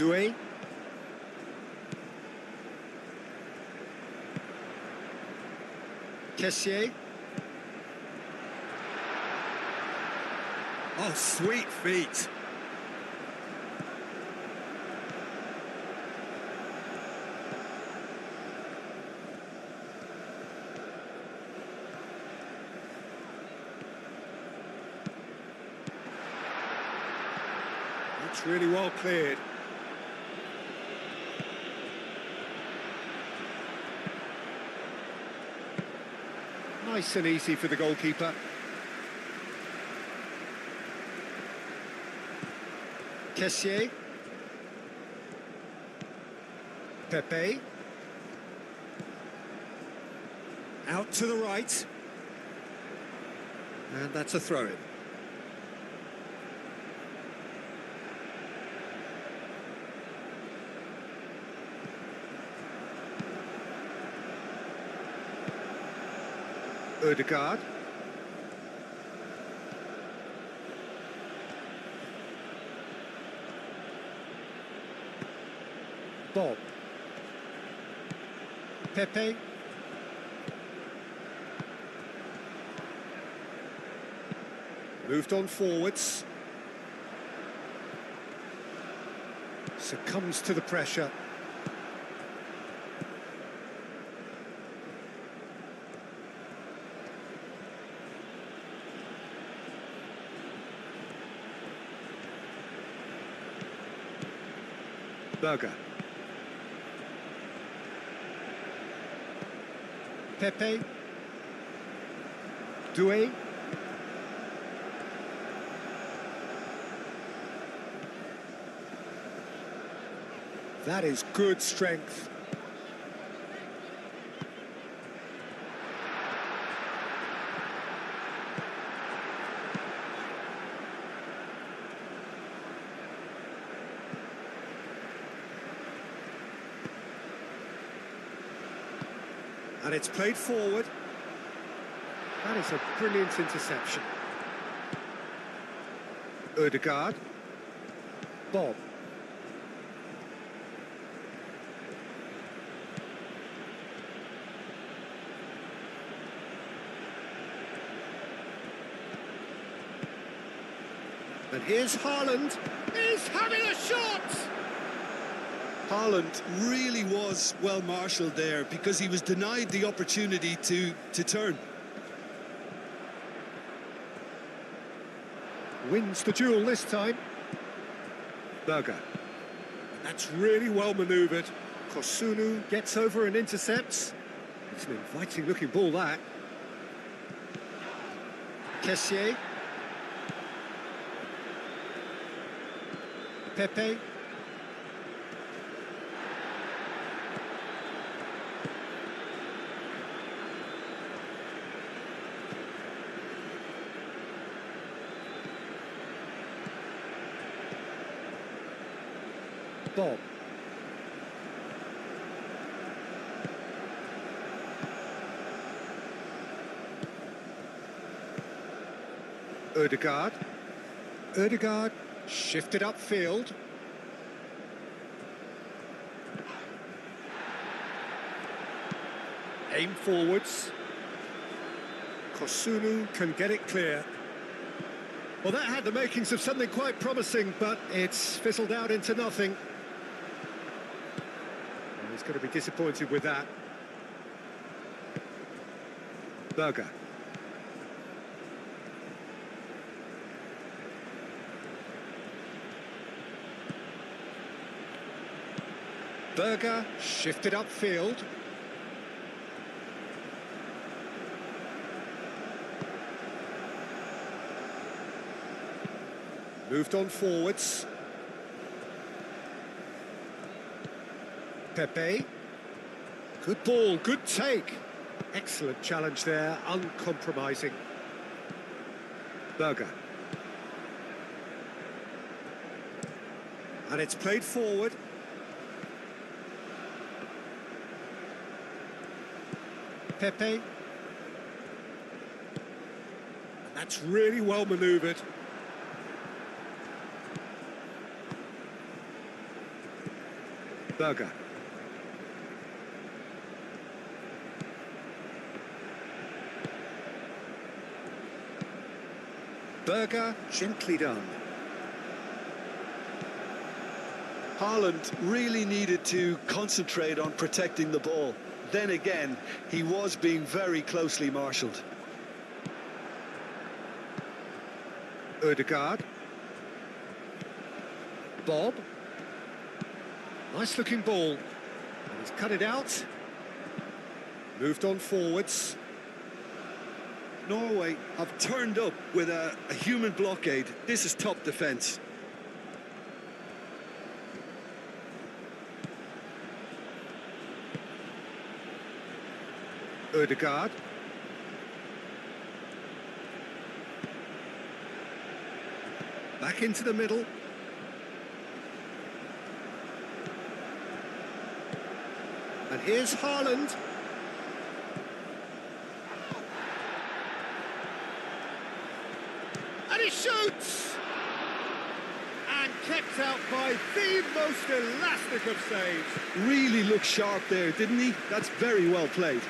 Doué. Kessié. Oh, sweet feet. It's really well cleared. Nice and easy for the goalkeeper. Kessié. Pepe. Out to the right. And that's a throw-in. Ødegaard. Bob. Pepe. Moved on forwards. Succumbs to the pressure. Berger. Pepe. Doué. That is good strength. And it's played forward. That is a brilliant interception. Ødegaard. Bob. And here's Haaland. He's having a shot! Haaland really was well marshalled there because he was denied the opportunity to turn. Wins the duel this time. Berger. That's really well manoeuvred. Kosunu gets over and intercepts. It's an inviting looking ball, that. Kessié. Pepe. Bob. Ødegaard. Ødegaard shifted upfield. Aim forwards. Kosunu can get it clear. Well, that had the makings of something quite promising, but it's fizzled out into nothing. Well, he's going to be disappointed with that. Berger. Berger shifted upfield. Moved on forwards. Pepe. Good ball, good take. Excellent challenge there, uncompromising. Berger. And it's played forward. Pepe. And that's really well manoeuvred. Berger. Berger, gently done. Haaland really needed to concentrate on protecting the ball. Then again, he was being very closely marshalled. Ødegaard. Bob. Nice looking ball. And he's cut it out. Moved on forwards. Norway have turned up with a human blockade. This is top defence. Ødegaard. Back into the middle. And here's Haaland. And he shoots! And kept out by the most elastic of saves. Really looked sharp there, didn't he? That's very well played.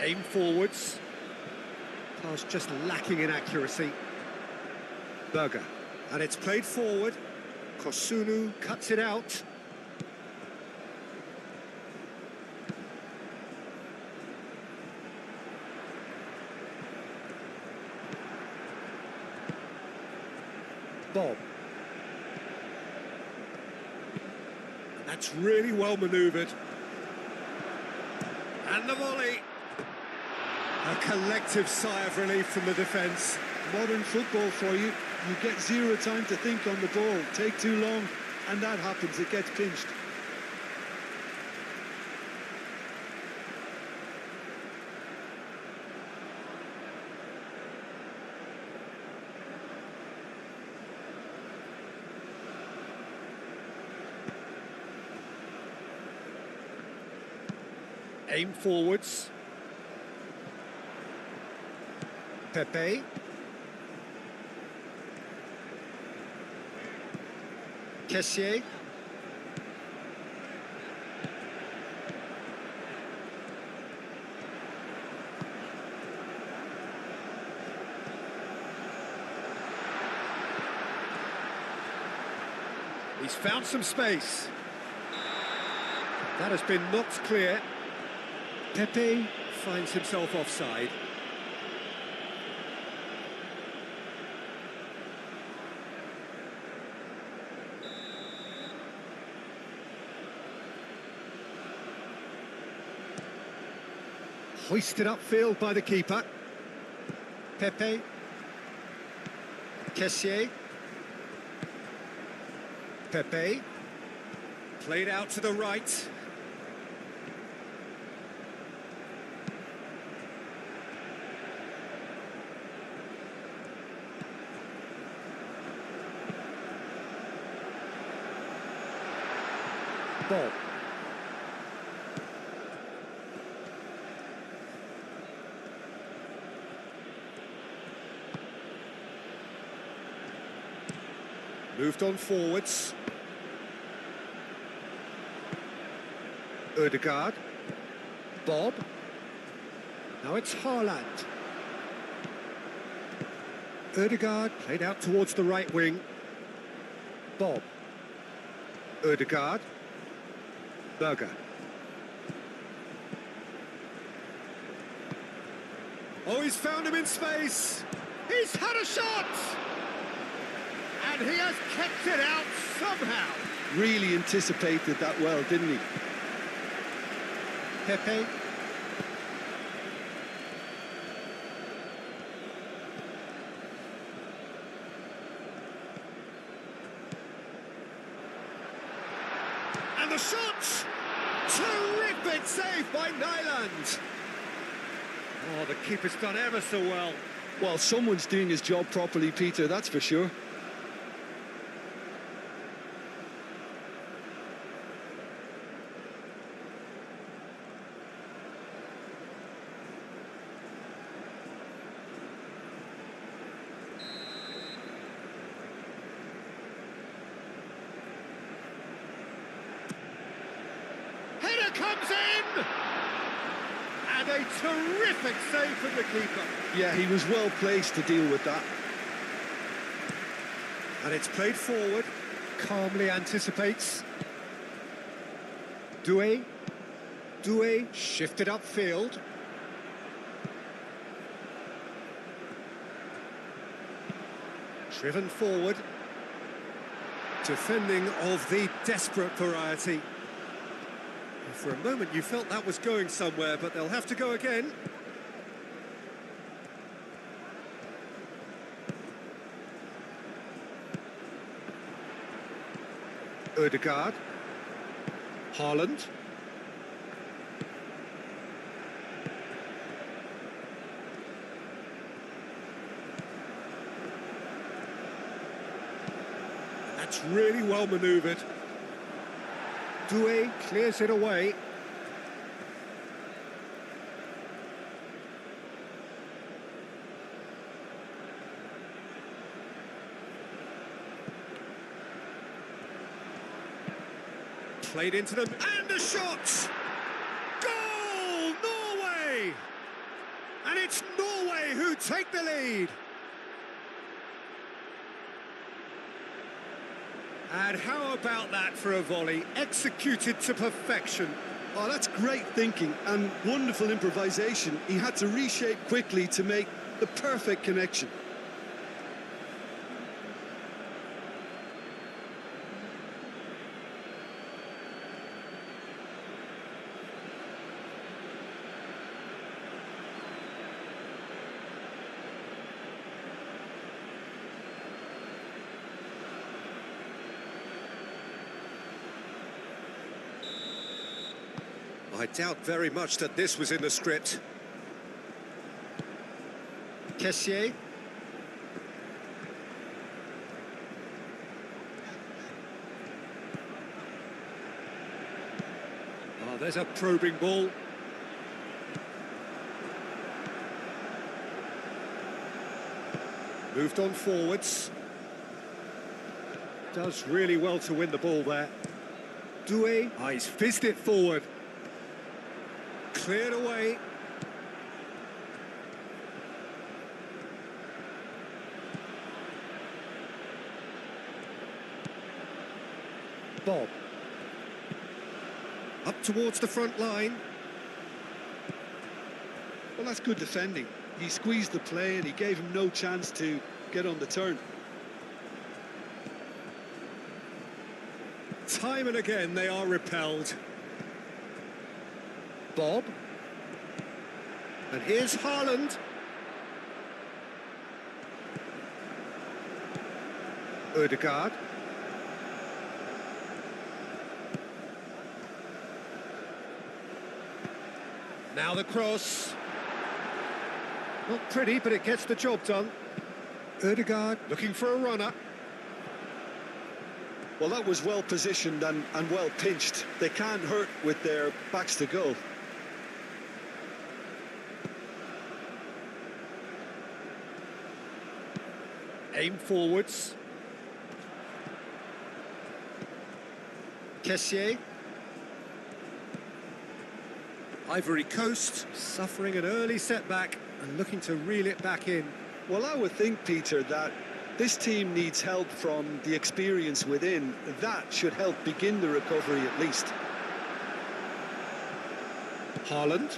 Aim forwards. Pass just lacking in accuracy. Berger. And it's played forward. Kosunu cuts it out. Bob. And that's really well manoeuvred. And the volley. A collective sigh of relief from the defence. Modern football for you. You get zero time to think on the ball. Take too long, and that happens. It gets pinched. Aim forwards. Pepe. Kessié. He's found some space. That has been knocked clear. Pepe finds himself offside. Hoisted upfield by the keeper. Pepe. Kessié. Pepe. Played out to the right. Bob. Moved on forwards. Ødegaard. Bob. Now it's Haaland. Ødegaard played out towards the right wing. Bob. Ødegaard. Berger. Oh, he's found him in space. He's had a shot! And he has kept it out somehow. Really anticipated that well, didn't he? Pepe. And the shot! Terrific save by Nyland. Oh, the keeper's done ever so well. Well, someone's doing his job properly, Peter, that's for sure. comes in! And a terrific save from the keeper. Yeah, he was well placed to deal with that. And it's played forward, calmly anticipates. Doué shifted upfield. Driven forward. Defending of the desperate variety. For a moment you felt that was going somewhere, but they'll have to go again. Ødegaard. Haaland. That's really well manoeuvred. Doué clears it away. Played into them, and the shot! Goal! Norway! And it's Norway who take the lead. And how about that for a volley, executed to perfection. Oh, that's great thinking and wonderful improvisation. He had to reshape quickly to make the perfect connection. I doubt very much that this was in the script. Kessié. Oh, there's a probing ball. Moved on forwards. Does really well to win the ball there. Doué. Oh, he's fizzed it forward. Cleared away. Bob. Up towards the front line. Well, that's good defending. He squeezed the play and he gave him no chance to get on the turn. Time and again they are repelled. Bob. And here's Haaland. Ødegaard. Now the cross. Not pretty, but it gets the job done. Ødegaard looking for a runner. Well, that was well positioned and well pinched. They can't hurt with their backs to goal. Aim forwards. Kessié. Ivory Coast suffering an early setback and looking to reel it back in. Well, I would think, Peter, that this team needs help from the experience within. That should help begin the recovery at least. Haaland.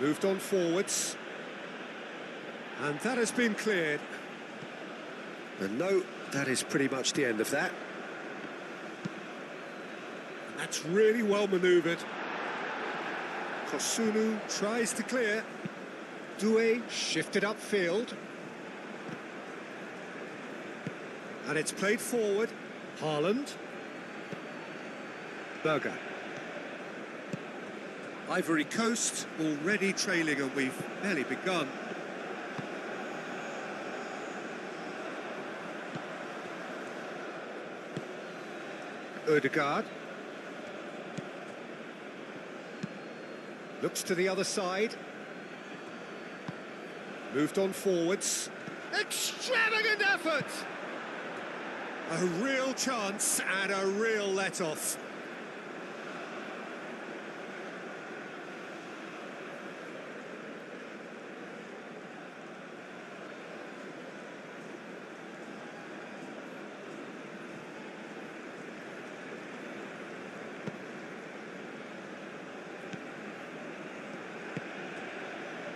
Moved on forwards. And that has been cleared. And no, that is pretty much the end of that. And that's really well manoeuvred. Kosunu tries to clear. Doué shifted upfield. And it's played forward. Haaland. Berger. Ivory Coast already trailing, and we've barely begun. Ødegaard. Looks to the other side. Moved on forwards. Extravagant effort! A real chance and a real let-off.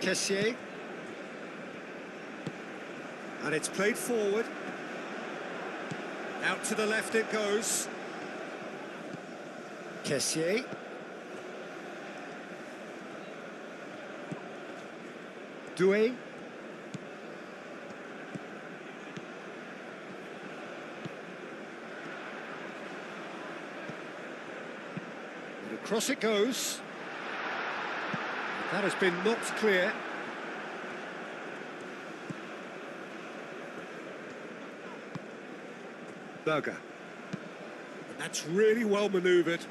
Kessié. And it's played forward. Out to the left it goes. Kessié. Doué. And across it goes. That has been knocked clear. Berger. And that's really well manoeuvred.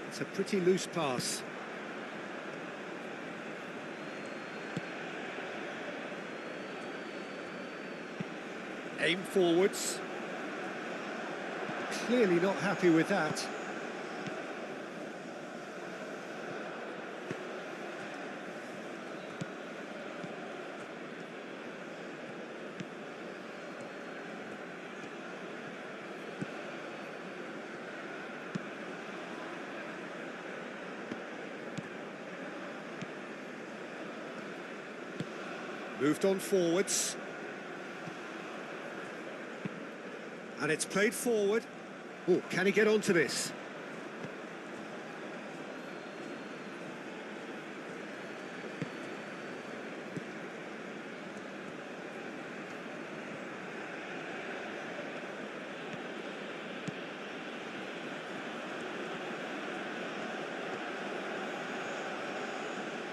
It's a pretty loose pass. Aim forwards. Clearly not happy with that. Moved on forwards. And it's played forward. Oh, can he get onto this?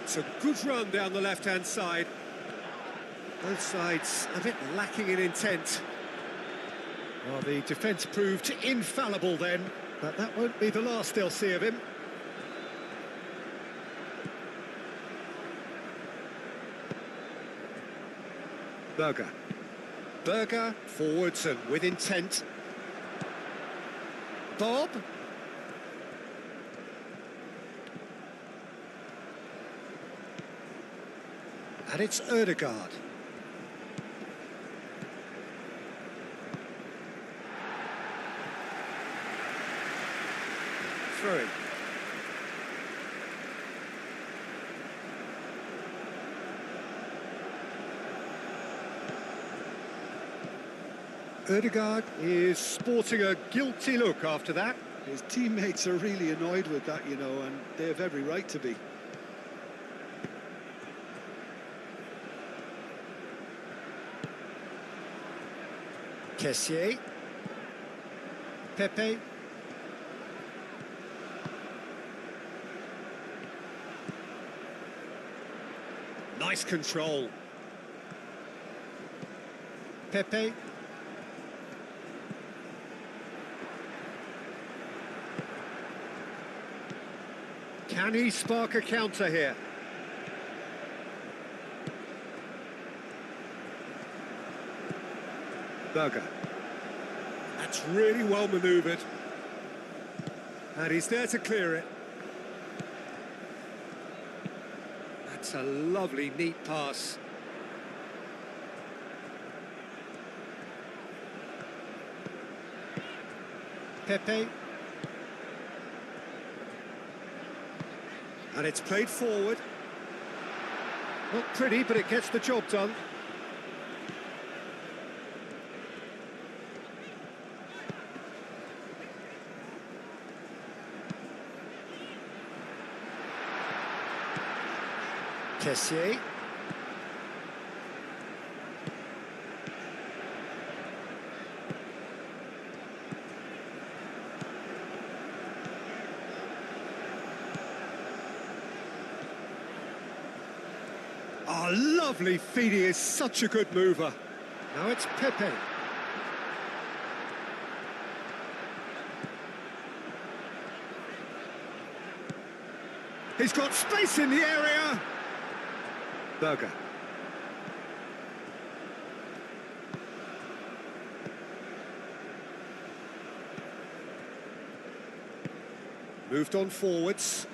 It's a good run down the left-hand side. Both sides a bit lacking in intent. Well, the defence proved infallible then, but that won't be the last they'll see of him. Berger. Berger, forwards and with intent. Bob. And it's Ødegaard. Through. Ødegaard is sporting a guilty look after that. His teammates are really annoyed with that, you know, and they have every right to be. Kessié. Pepe. Nice control. Pepe. Can he spark a counter here? Berger. That's really well manoeuvred. And he's there to clear it. That's a lovely, neat pass. Pepe. And it's played forward. Not pretty, but it gets the job done. Kessié. Oh, lovely feet, he is such a good mover. Now it's Pepe. He's got space in the area. Berger. Moved on forwards.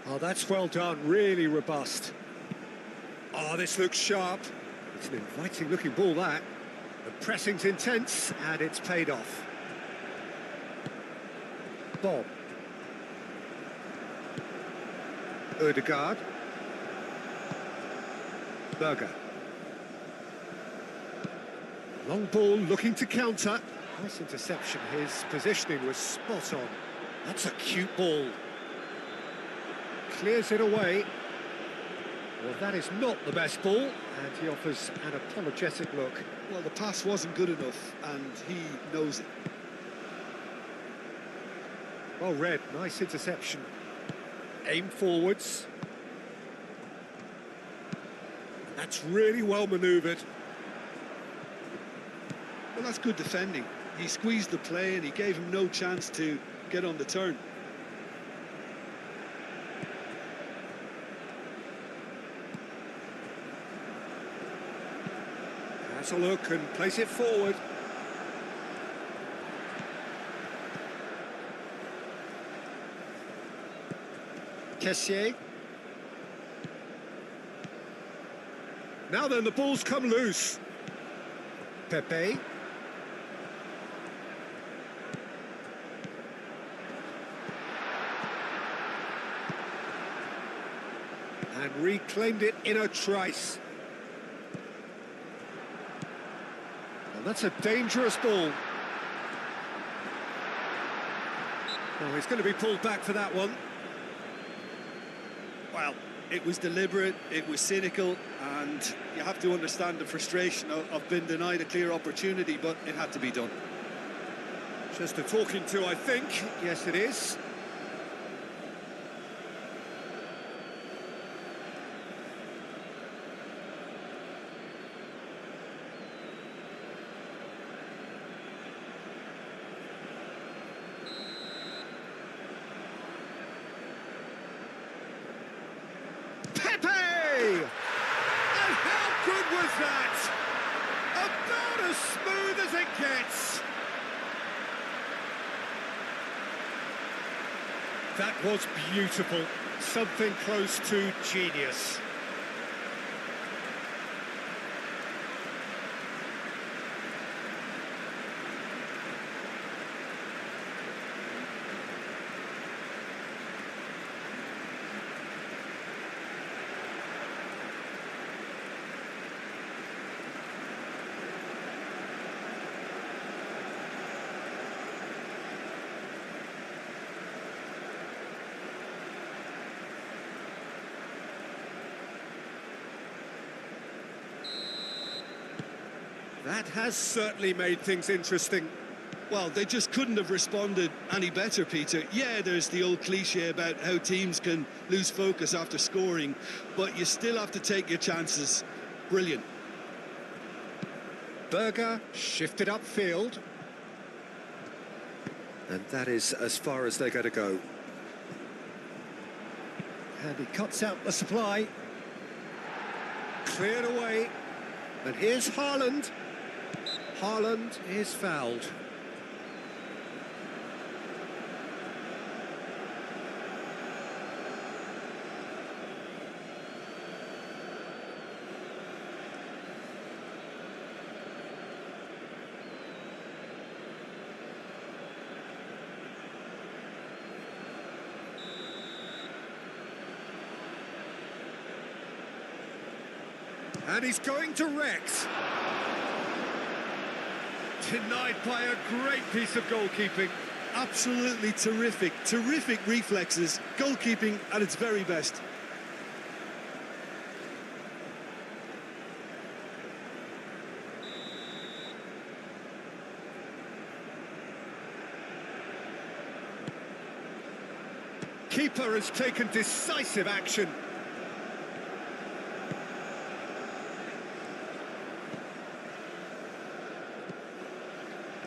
Oh, that's well done, really robust. Oh, this looks sharp. It's an inviting-looking ball, that. The pressing's intense, and it's paid off. Bob. Ødegaard. Berger. Long ball looking to counter. Nice interception. His positioning was spot on. That's a cute ball. Clears it away. Well, that is not the best ball, and he offers an apologetic look. Well, the pass wasn't good enough, and he knows it. Well read, nice interception. Aim forwards. That's really well manoeuvred. Well, that's good defending. He squeezed the play and he gave him no chance to get on the turn. Has a look and place it forward. Kessié. Now then, the ball's come loose. Pepe. And reclaimed it in a trice. And that's a dangerous ball. Oh, he's going to be pulled back for that one. Well, it was deliberate, it was cynical, and you have to understand the frustration of being denied a clear opportunity, but it had to be done. Just a talking to, I think. Yes, it is. Pepe! And how good was that? About as smooth as it gets. That was beautiful. Something close to genius. That has certainly made things interesting. Well, they just couldn't have responded any better, Peter. Yeah, there's the old cliche about how teams can lose focus after scoring, but you still have to take your chances. Brilliant. Berger shifted upfield. And that is as far as they're going to go. And he cuts out the supply. Cleared away. And here's Haaland. Haaland is fouled. And he's going direct. Denied by a great piece of goalkeeping. Absolutely terrific, terrific reflexes. Goalkeeping at its very best. Keeper has taken decisive action.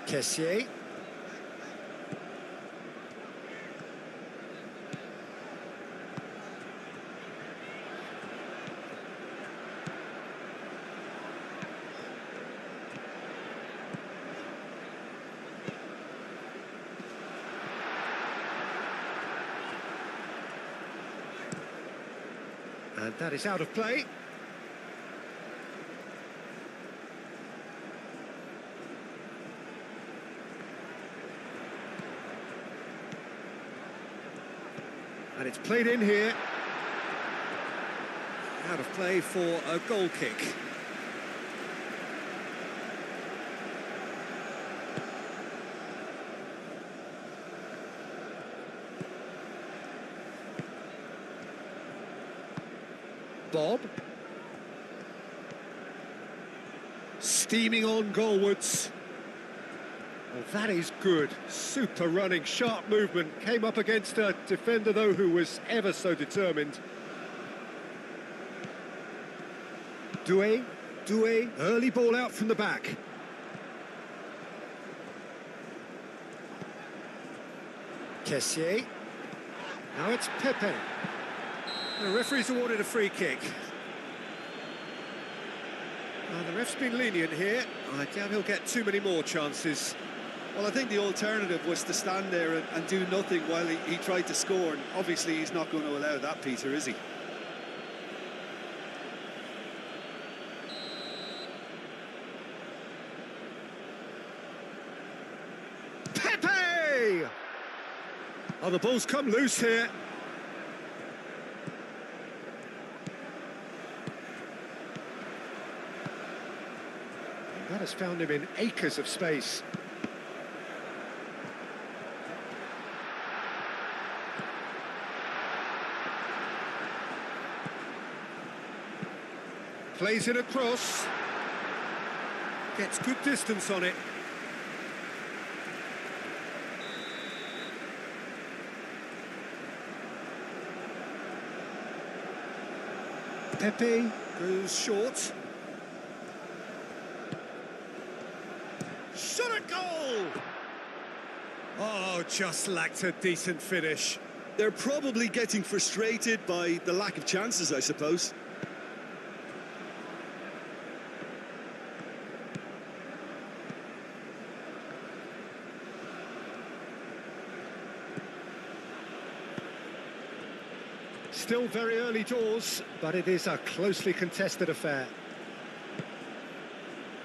Kessié. And that is out of play. And it's played in here. Out of play for a goal kick. Bob. Steaming on goalwards. Well, that is good. Super running, sharp movement. Came up against a defender, though, who was ever so determined. Doué, early ball out from the back. Kessié. Now it's Pepe. The referee's awarded a free kick. The ref's been lenient here. I doubt he'll get too many more chances. Well, I think the alternative was to stand there and do nothing while he tried to score. And obviously, he's not going to allow that, Peter, is he? Pepe! Oh, the ball's come loose here. That has found him in acres of space. Plays it across. Gets good distance on it. Pepe goes short. Shot at goal! Oh, just lacked a decent finish. They're probably getting frustrated by the lack of chances, I suppose. Still very early doors, but it is a closely contested affair.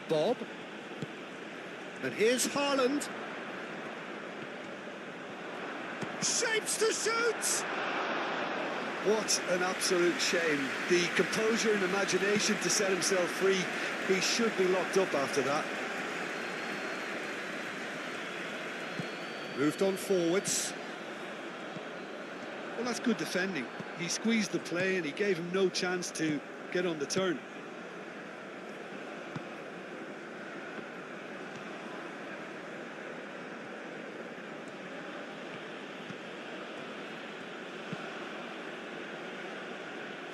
Bob. And here's Haaland. Shapes to shoot! What an absolute shame. The composure and imagination to set himself free. He should be locked up after that. Moved on forwards. Well, that's good defending. He squeezed the play and he gave him no chance to get on the turn.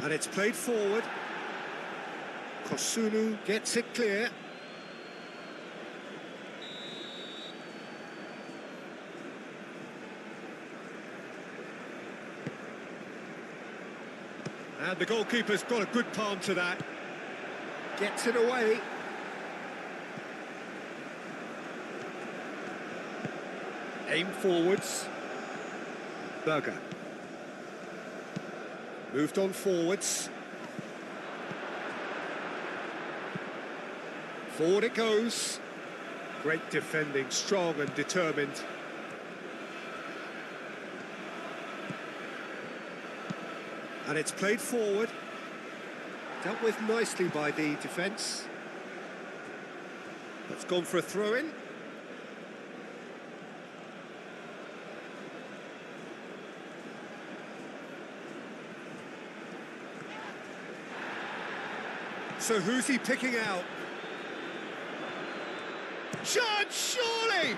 And it's played forward. Kosunu gets it clear. And the goalkeeper's got a good palm to that. Gets it away. Aim forwards. Berger. Moved on forwards. Forward it goes. Great defending, strong and determined. And it's played forward. Dealt with nicely by the defence. That's gone for a throw-in. So who's he picking out? Chance, surely!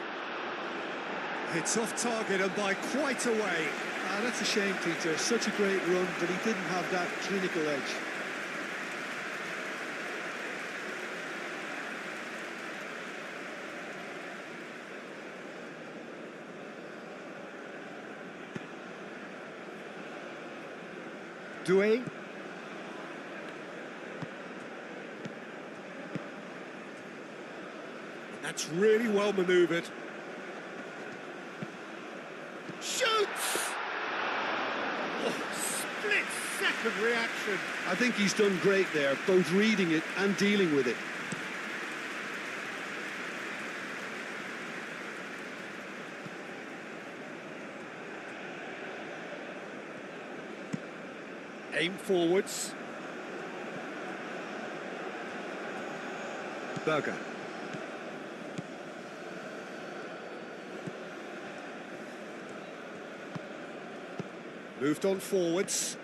It's off target and by quite a way. That's a shame, Peter. Such a great run, but he didn't have that clinical edge. Doué. That's really well manoeuvred. Shoots! Oh, split second triumphant reaction. I think he's done great there, both reading it and dealing with it. Aim forwards. Berger. Moved on forwards.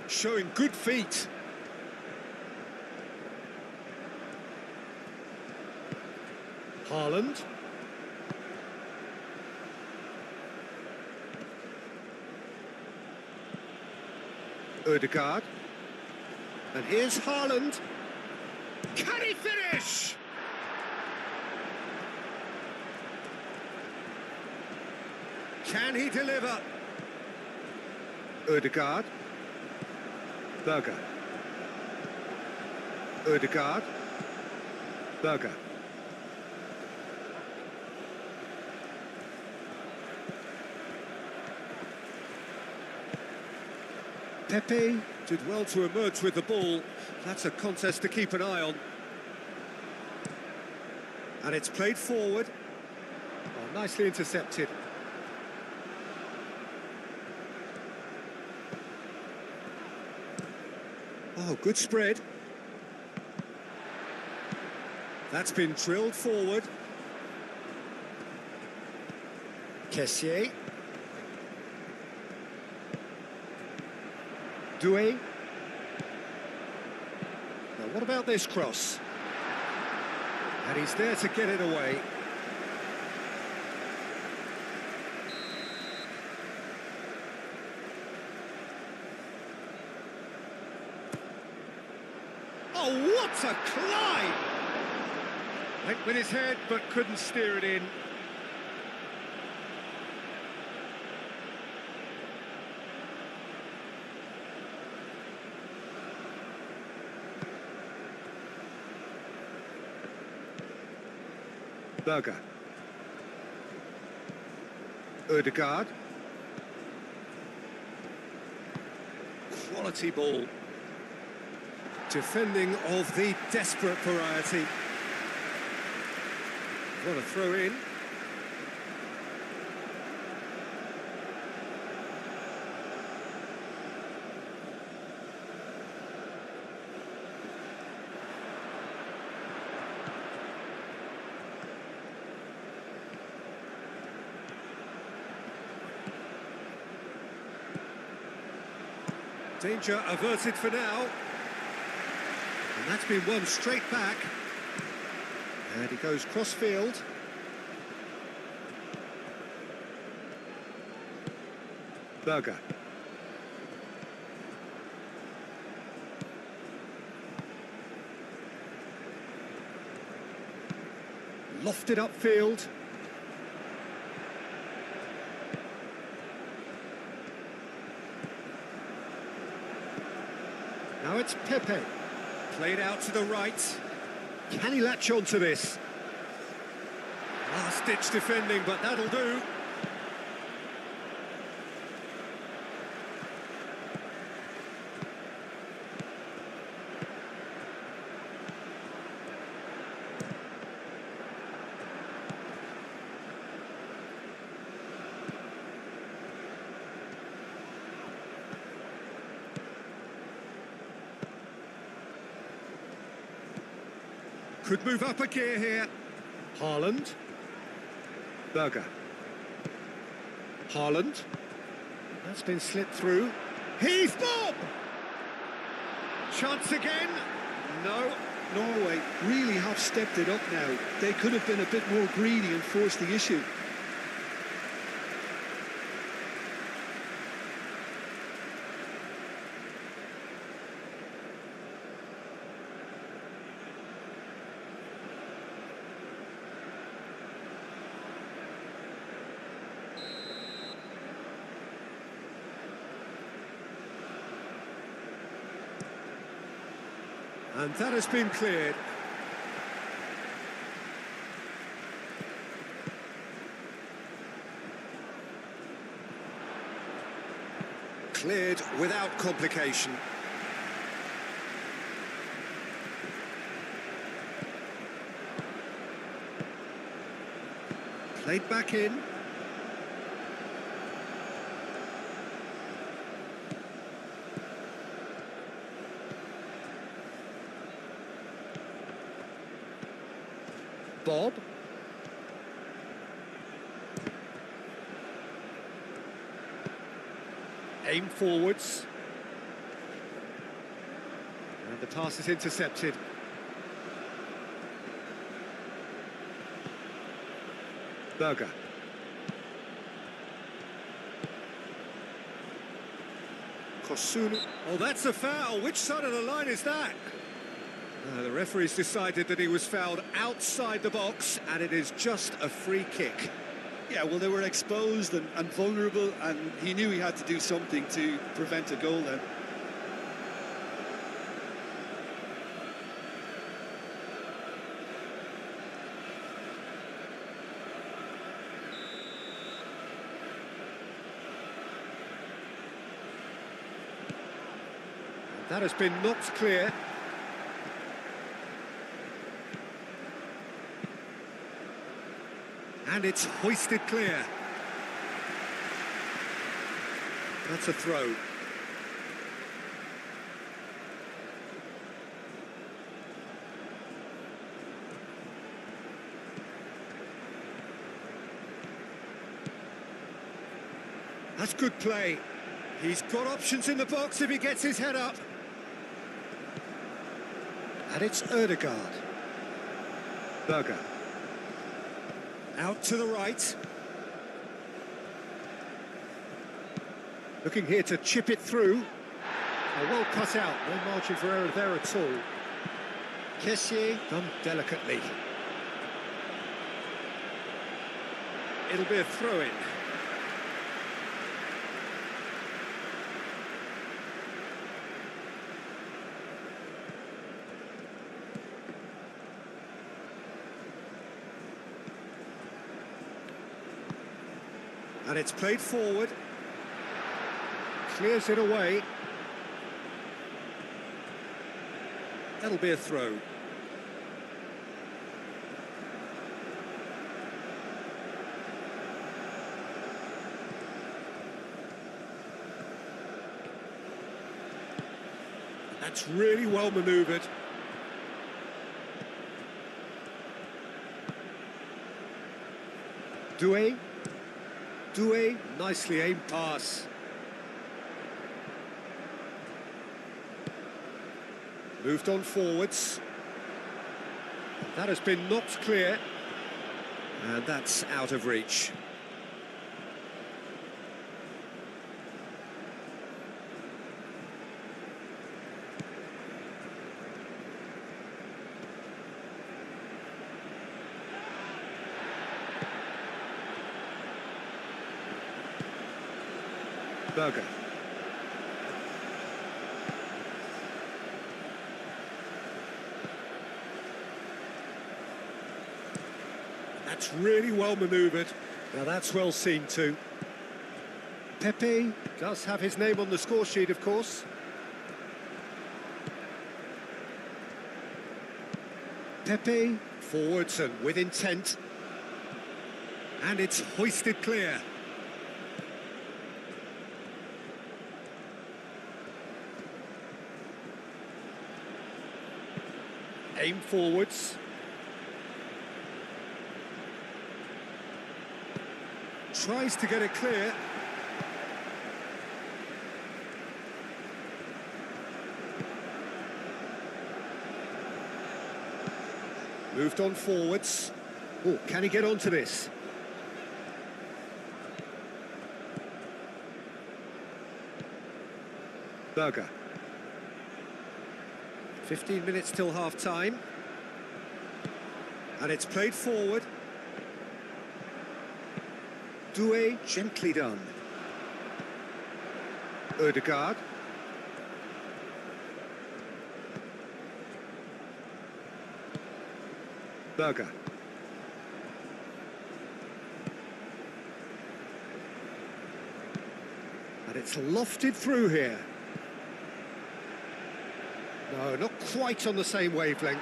Showing good feet. Haaland. Ødegaard. And here's Haaland. Can he finish? Can he deliver? Ødegaard. Berger. Ødegaard. Berger. Pepe did well to emerge with the ball. That's a contest to keep an eye on. And it's played forward. Oh, nicely intercepted. Oh, good spread. That's been drilled forward. Kessié. Doué. Now, what about this cross? And he's there to get it away. Oh, what a climb! Went with his head, but couldn't steer it in. Berger. Ødegaard. Quality ball. Defending of the desperate variety. What a throw in. Danger averted for now. And that's been won straight back. And he goes cross-field. Berger. Lofted upfield. Now it's Pepe. Played out to the right. Can he latch on to this? Last-ditch defending, but that'll do. Could move up a gear here. Haaland. Berger. Haaland. That's been slipped through. He's Bob! Chance again. No. Norway really have stepped it up now. They could have been a bit more greedy and forced the issue. And that has been cleared. Cleared without complication. Played back in. Bob. Aim forwards. And the pass is intercepted. Berger. Kosunu. Oh, that's a foul. Which side of the line is that? The referee's decided that he was fouled outside the box, and it is just a free kick. Yeah, well, they were exposed and vulnerable, and he knew he had to do something to prevent a goal then. That has been knocked clear. And it's hoisted clear. That's a throw. That's good play. He's got options in the box if he gets his head up. And it's Ødegaard. Berger. Out to the right. Looking here to chip it through. Oh, well cut out. No margin for error there at all. Kessié done delicately. It'll be a throw-in. And it's played forward. Clears it away. That'll be a throw. That's really well manoeuvred. Doué. Doué, nicely aimed pass. Moved on forwards. That has been knocked clear. And that's out of reach. Berger. That's really well manoeuvred. Now that's well seen too. Pepe does have his name on the score sheet, of course. Pepe forwards and with intent. And it's hoisted clear. Aim forwards. Tries to get it clear. Moved on forwards. Oh, can he get onto this? Berger. 15 minutes till half-time. And it's played forward. Doué, gently done. Ødegaard. Berger. And It's lofted through here. No, not quite on the same wavelength.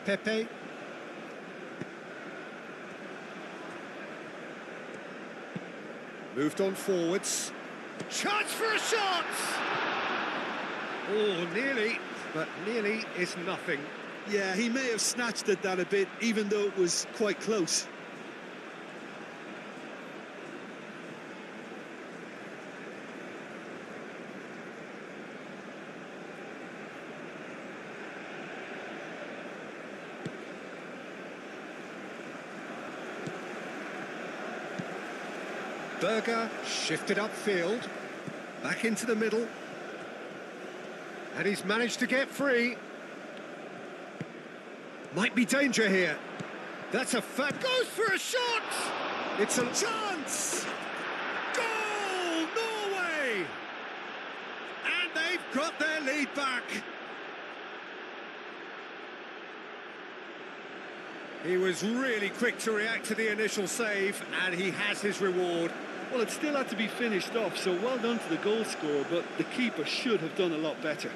Pepe. Moved on forwards. Chance for a shot! Oh, nearly, but nearly is nothing. Yeah, he may have snatched at that a bit, even though it was quite close. Berger shifted upfield, back into the middle, and he's managed to get free. Might be danger here. That's a fact. Goes for a shot! It's a chance! Goal, Norway! And they've got their lead back. He was really quick to react to the initial save, and he has his reward. Well, it still had to be finished off, so well done to the goal scorer, but the keeper should have done a lot better.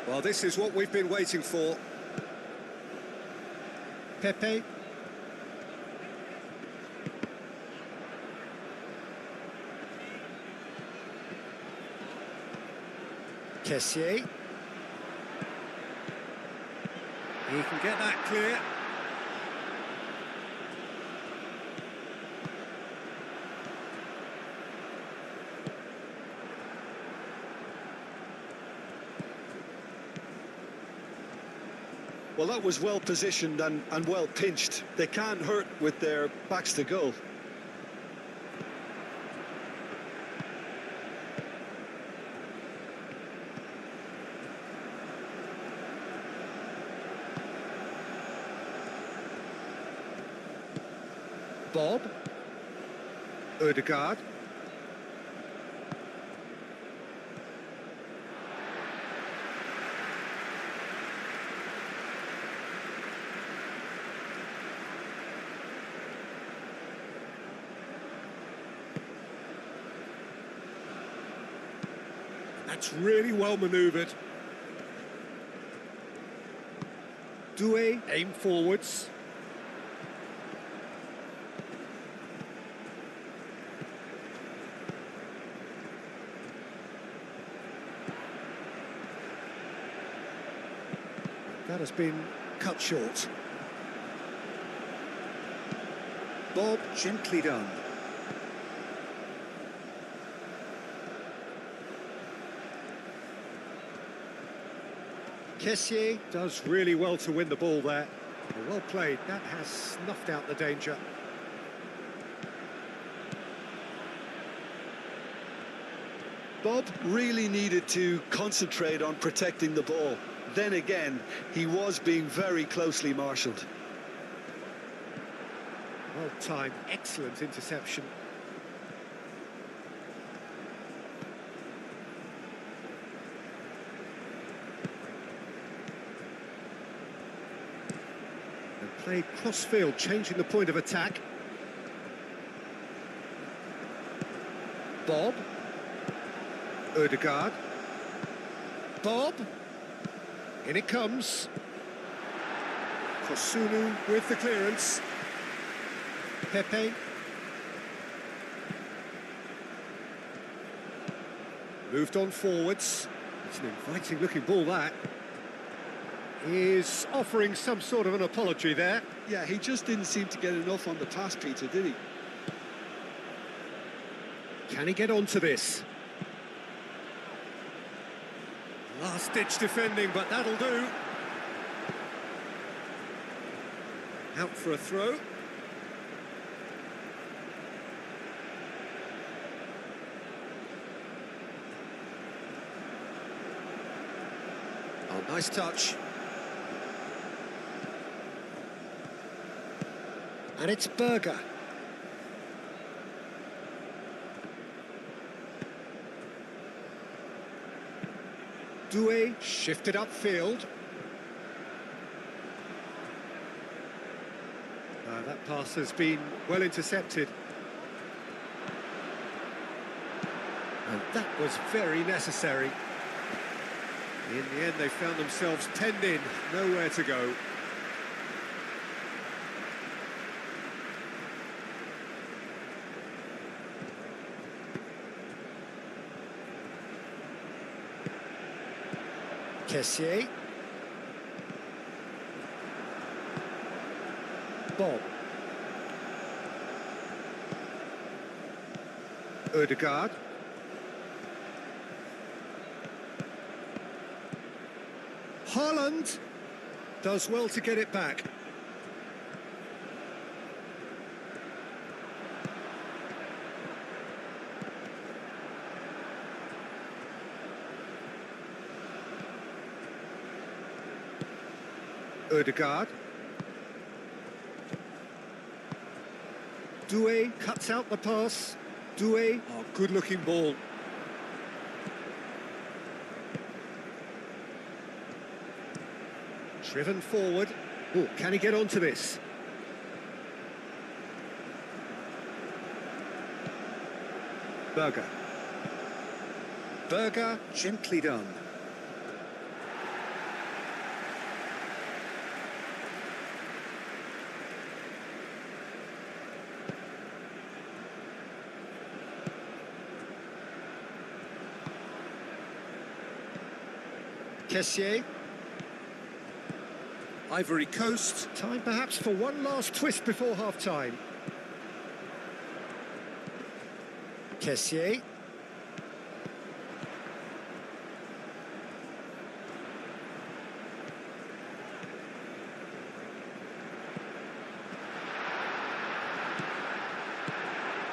Well, this is what we've been waiting for. Pepe. Kessié. He can get that clear. Well, that was well positioned and well pinched. They can't hurt with their backs to goal. Bob. Ødegaard. That's really well manoeuvred. Doué aim forwards. That has been cut short. Bob, gently done. Kessié does really well to win the ball there. Well played, that has snuffed out the danger. Bob really needed to concentrate on protecting the ball. Then again, he was being very closely marshalled. Well timed, excellent interception. Played cross-field, changing the point of attack. Bob. Ødegaard. Bob. In it comes. Kosunu with the clearance. Pepe. Moved on forwards. It's an inviting looking ball, that. Is offering some sort of an apology there. Yeah, he just didn't seem to get enough on the pass, Peter, did he? Can he get onto this? Last-ditch defending, but that'll do. Out for a throw. Oh, nice touch. And it's Berger. Doué shifted upfield. That pass has been well intercepted. And that was very necessary. In the end, they found themselves penned in, nowhere to go. Kessié. Bob. Ødegaard. Haaland does well to get it back. Ødegaard. Doué cuts out the pass. Doué, oh, good-looking ball. Driven forward. Oh, can he get onto this? Berger. Berger, gently done. Kessié. Ivory Coast. Time perhaps for one last twist before half-time. Kessié.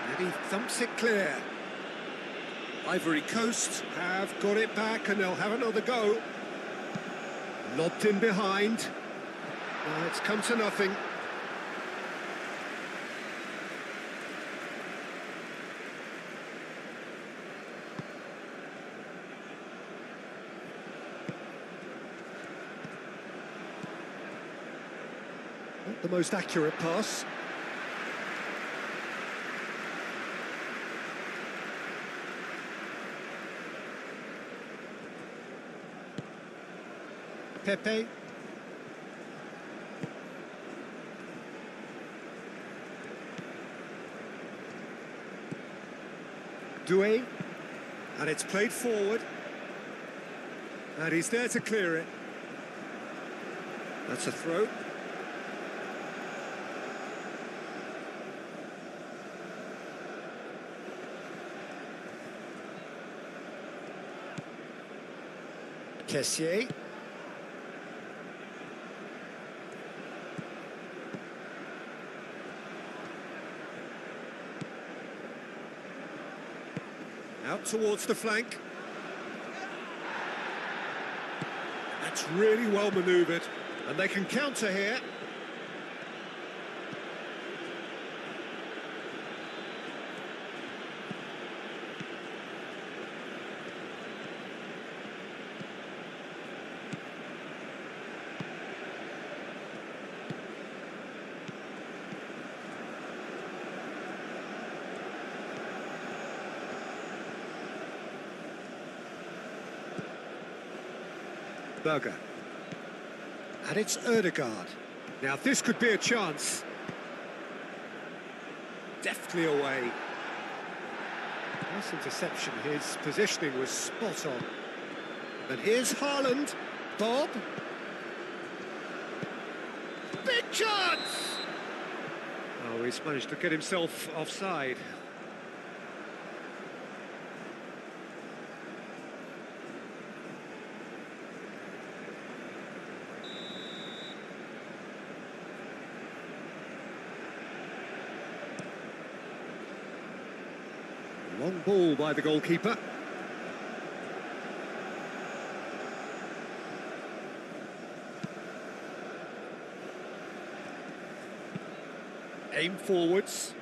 And he thumps it clear. Ivory Coast have got it back and they'll have another go. Lobbed in behind. It's come to nothing. Not the most accurate pass. Pepe. Doué. And it's played forward. And he's there to clear it. That's a throw. Kessié. Out towards the flank. That's really well manoeuvred. And they can counter here. Berger. And it's Ødegaard. Now this could be a chance. Deftly away. Nice interception. His positioning was spot on. And here's Haaland. Bob. Big chance! Oh, he's managed to get himself offside. Long ball by the goalkeeper. Aim forwards.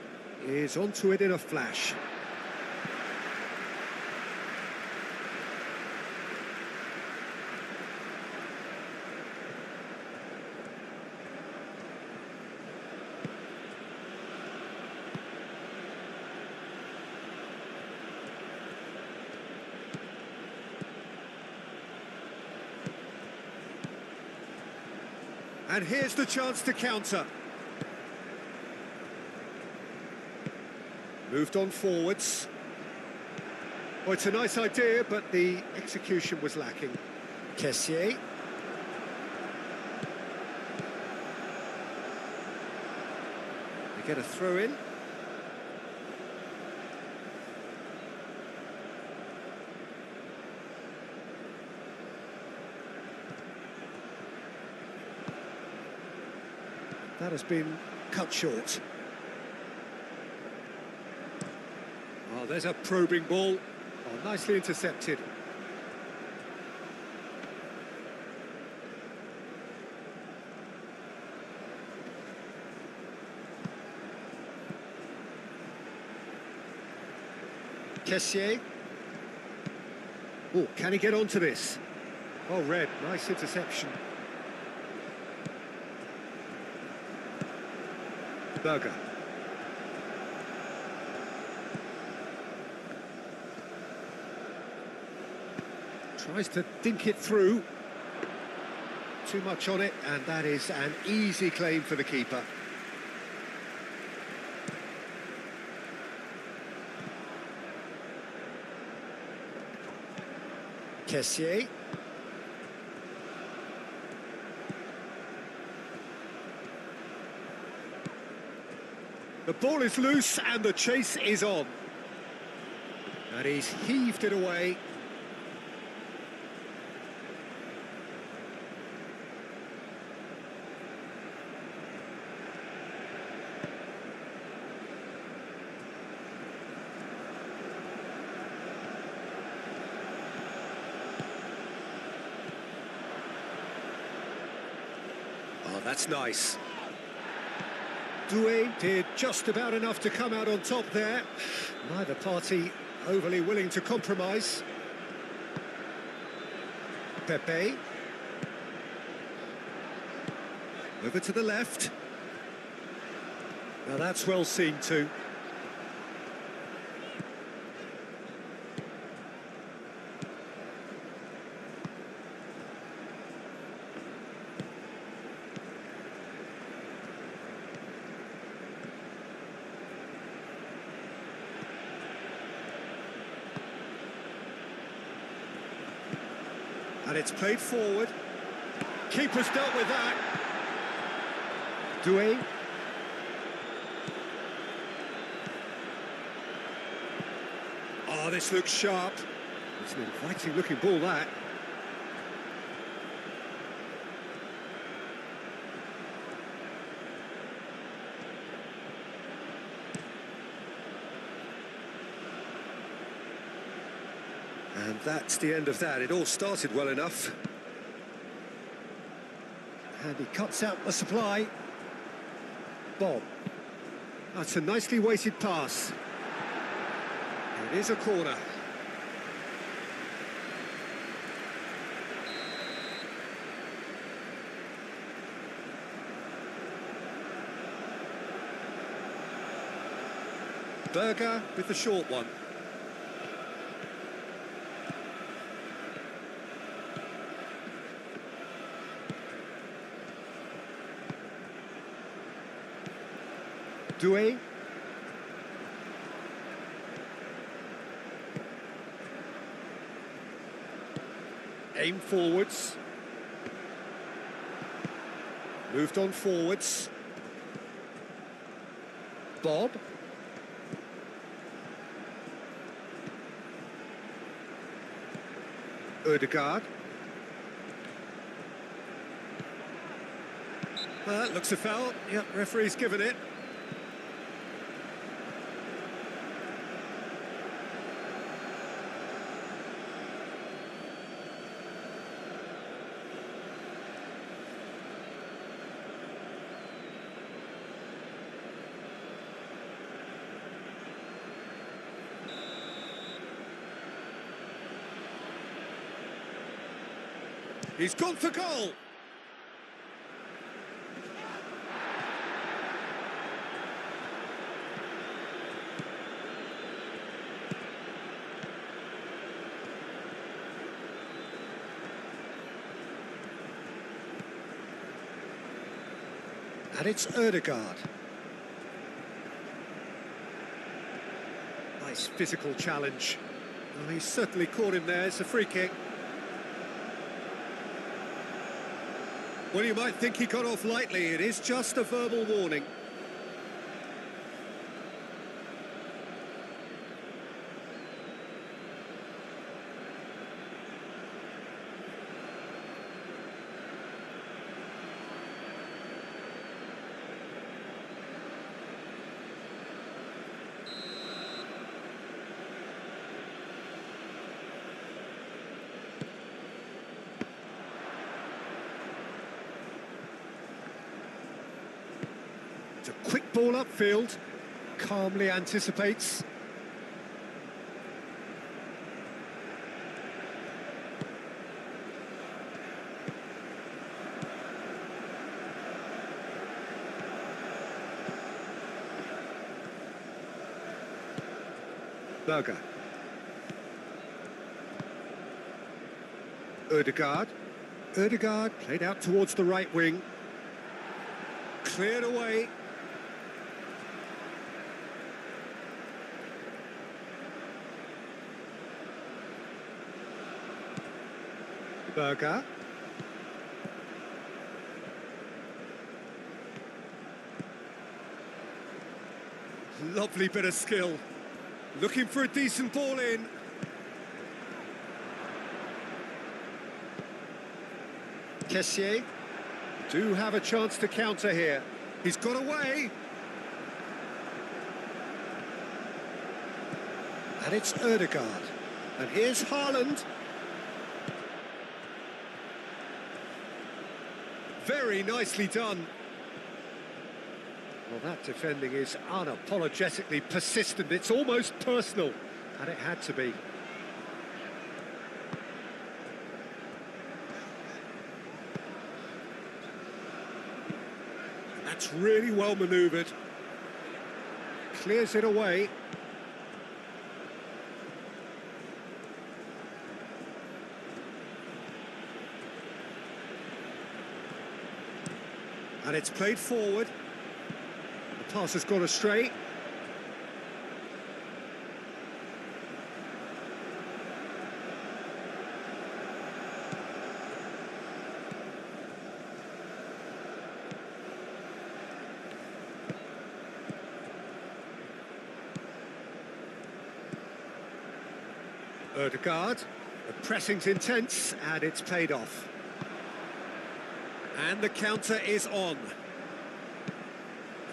Is onto it in a flash. And here's the chance to counter. Moved on forwards. Well, it's a nice idea, but the execution was lacking. Kessié. They get a throw in. That has been cut short. Oh, there's a probing ball. Oh, nicely intercepted. Kessié. Oh, can he get onto this? Oh, Red, nice interception. Berger. Tries to dink it through. Too much on it, and that is an easy claim for the keeper. Kessié. The ball is loose and the chase is on. And he's heaved it away. Oh, that's nice. Doué did just about enough to come out on top there. Neither party overly willing to compromise. Pepe. Over to the left. Now that's well seen too. And it's played forward. Keeper's dealt with that. Doué. Oh, this looks sharp. It's an inviting looking ball, that. And that's the end of that. It all started well enough. And he cuts out the supply. Bob. That's a nicely weighted pass. It is a corner. Berger with the short one. Doué. Aim forwards. Moved on forwards. Bob. Ødegaard. That looks a foul. Yep, referee's given it. He's gone for goal. And it's Ødegaard. Nice physical challenge. Well, he's certainly caught him there. It's a free kick. Well, you might think he got off lightly. It is just a verbal warning. It's a quick ball upfield, calmly anticipates. Berger. Ødegaard. Ødegaard played out towards the right wing. Cleared away. Berger. Lovely bit of skill. Looking for a decent ball in. Kessié do have a chance to counter here. He's got away. And it's Ødegaard. And here's Haaland. Very nicely done. Well, that defending is unapologetically persistent. It's almost personal, and it had to be. That's really well manoeuvred. Clears it away. And it's played forward. The pass has gone astray. Ødegaard. The pressing's intense, and it's paid off. And the counter is on.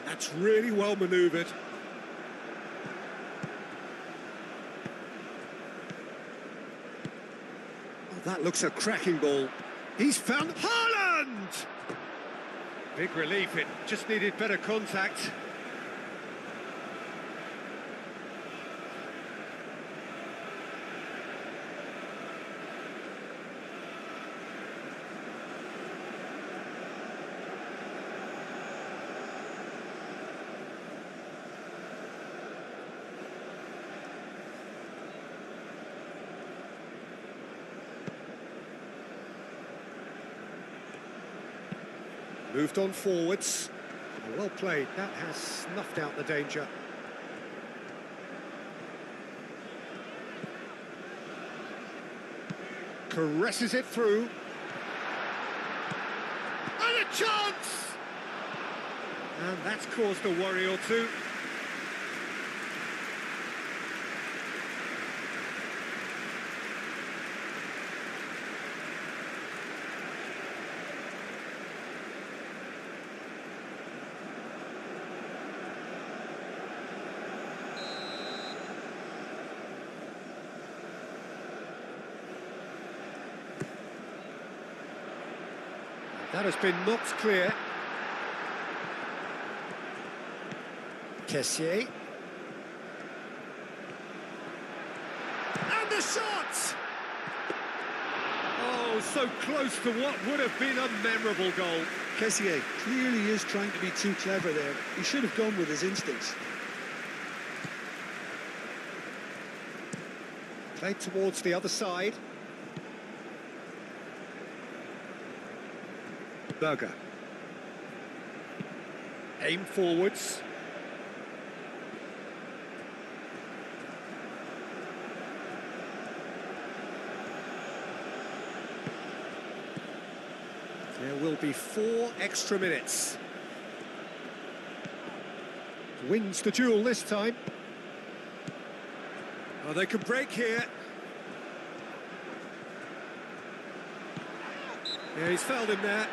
That's really well manoeuvred. Oh, that looks a cracking ball. He's found Haaland! Big relief, it just needed better contact. Moved on forwards. Well played. That has snuffed out the danger. Caresses it through. And a chance! And that's caused a worry or two. That has been knocked clear. Kessié. And the shot! Oh, so close to what would have been a memorable goal. Kessié clearly is trying to be too clever there. He should have gone with his instincts. Played towards the other side. Berger. Aim forwards. There will be 4 extra minutes. Wins the duel this time. Oh, they can break here. Yeah, he's fouled him there.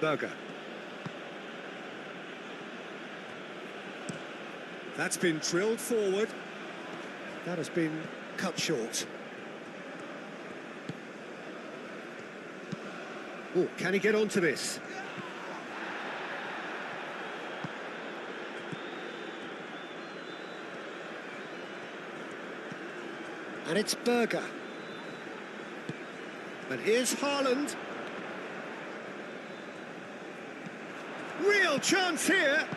Berger. That's been drilled forward. That has been cut short. Oh, can he get onto this? And it's Berger. And here's Haaland. Real chance here.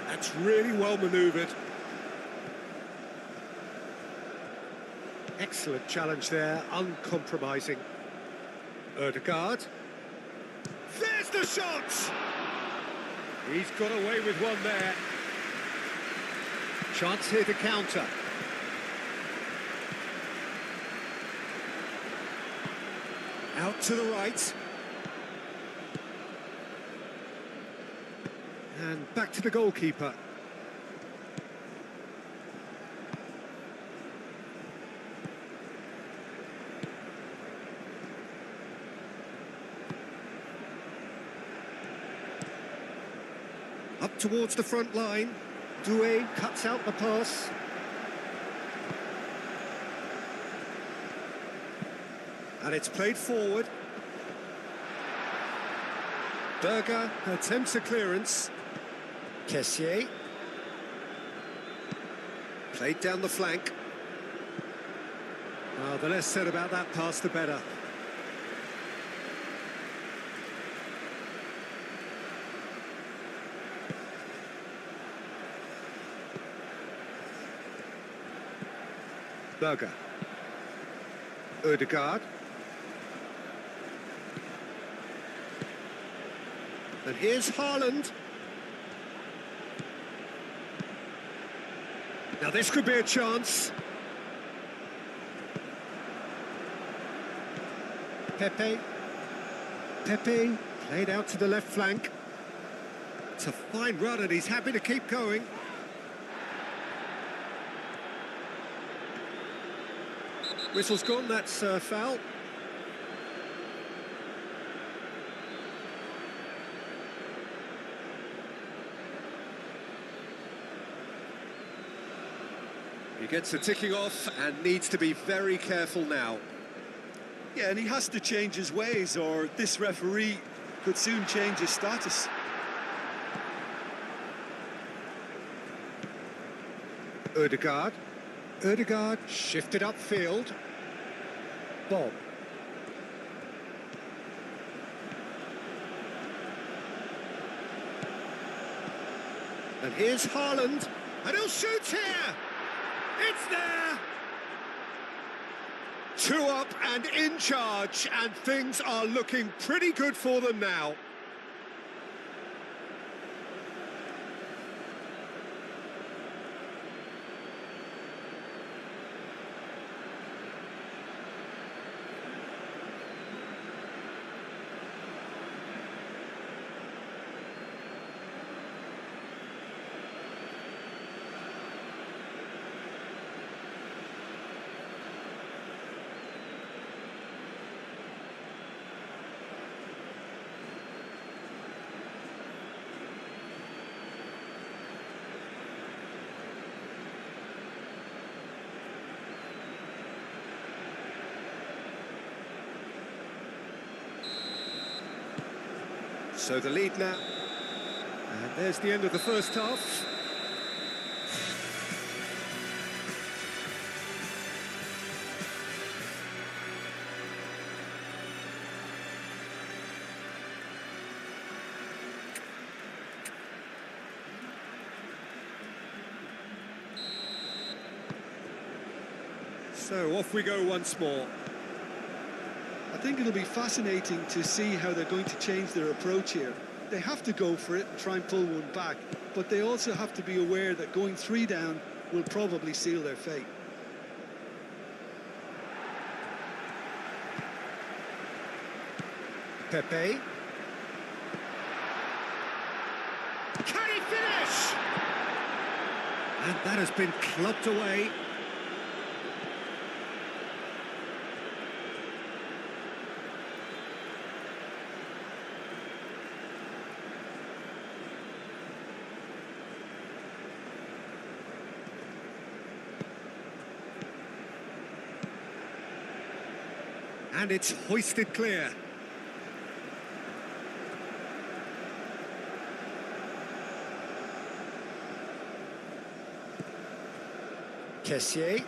That's really well manoeuvred. Excellent challenge there, uncompromising. Ødegaard. There's the shot! He's got away with one there. Chance here to counter. Out to the right. And back to the goalkeeper. Up towards the front line. Doué cuts out the pass. And it's played forward. Berger attempts a clearance. Kessié. Played down the flank. Well, the less said about that pass, the better. Berger. Ødegaard. And here's Haaland. Now this could be a chance. Pepe played out to the left flank. It's a fine run and he's happy to keep going. Whistle's gone, that's foul. He gets the ticking off and needs to be very careful now. Yeah, and he has to change his ways, or this referee could soon change his status. Ødegaard shifted upfield. Bob. And here's Haaland, and he'll shoot here! It's there! 2 up and in charge, and things are looking pretty good for them now. So the lead now, and there's the end of the first half. So off we go once more. I think it'll be fascinating to see how they're going to change their approach here. They have to go for it and try and pull one back, but they also have to be aware that going 3 down will probably seal their fate. Pepe. Can he finish? And that has been clubbed away. And it's hoisted clear. Kessié.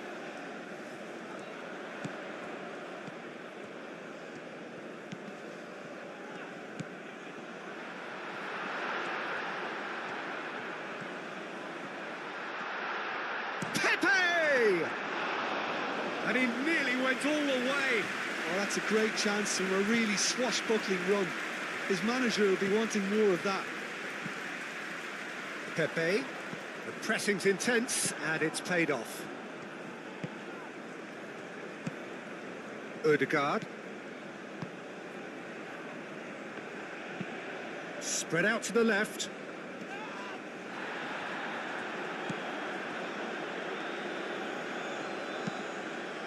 Pepe! And he nearly went all the way. Well, that's a great chance from a really swashbuckling run. His manager will be wanting more of that. Pepe, the pressing's intense, and it's paid off. Ødegaard. Spread out to the left.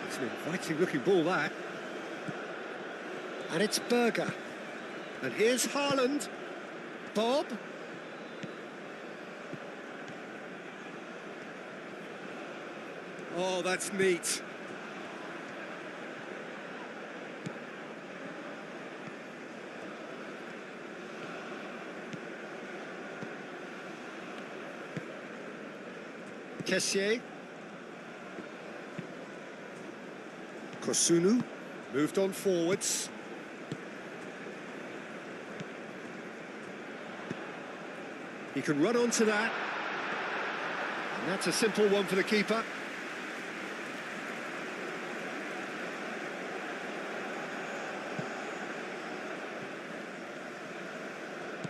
It's an inviting-looking ball, that. And it's Berger. And here's Haaland. Bob. Oh, that's neat. Kessié. Kosunu moved on forwards. He can run onto that. And that's a simple one for the keeper.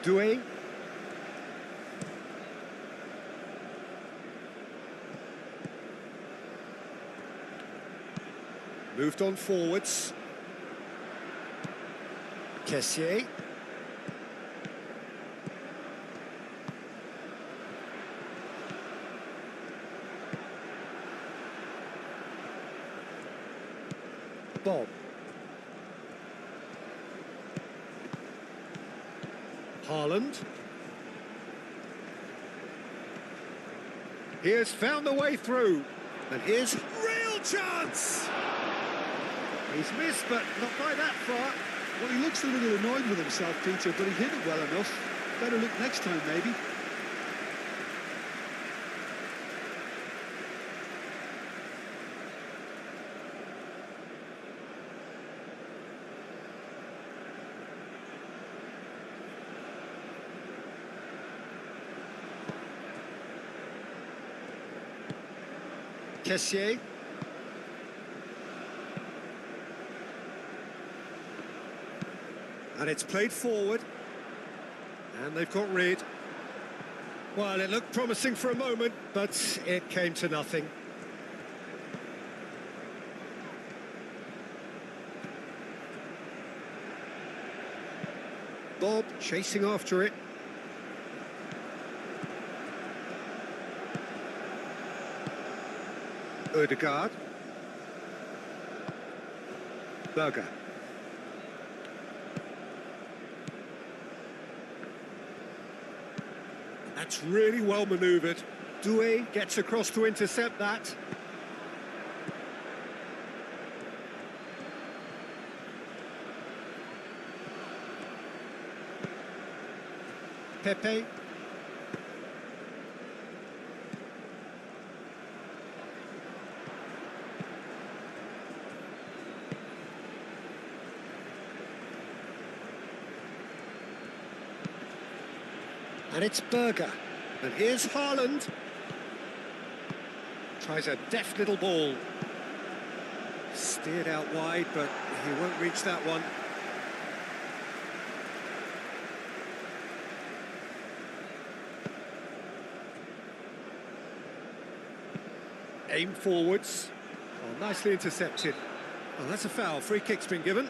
Doué. Moved on forwards. Kessié. Bob. Haaland. He has found the way through. And here's real chance! He's missed, but not by that far. Well, he looks a little annoyed with himself, Peter, but he hit it well enough. Better look next time, maybe. Kessié. And it's played forward. And they've got rid. Well, it looked promising for a moment, but it came to nothing. Bob chasing after it. Ødegaard. Berger. That's really well manoeuvred. Doué gets across to intercept that. Pepe. And it's Berger. And here's Haaland. Tries a deft little ball. Steered out wide, but he won't reach that one. Aim forwards. Oh, nicely intercepted. Oh, that's a foul. Free kick's been given.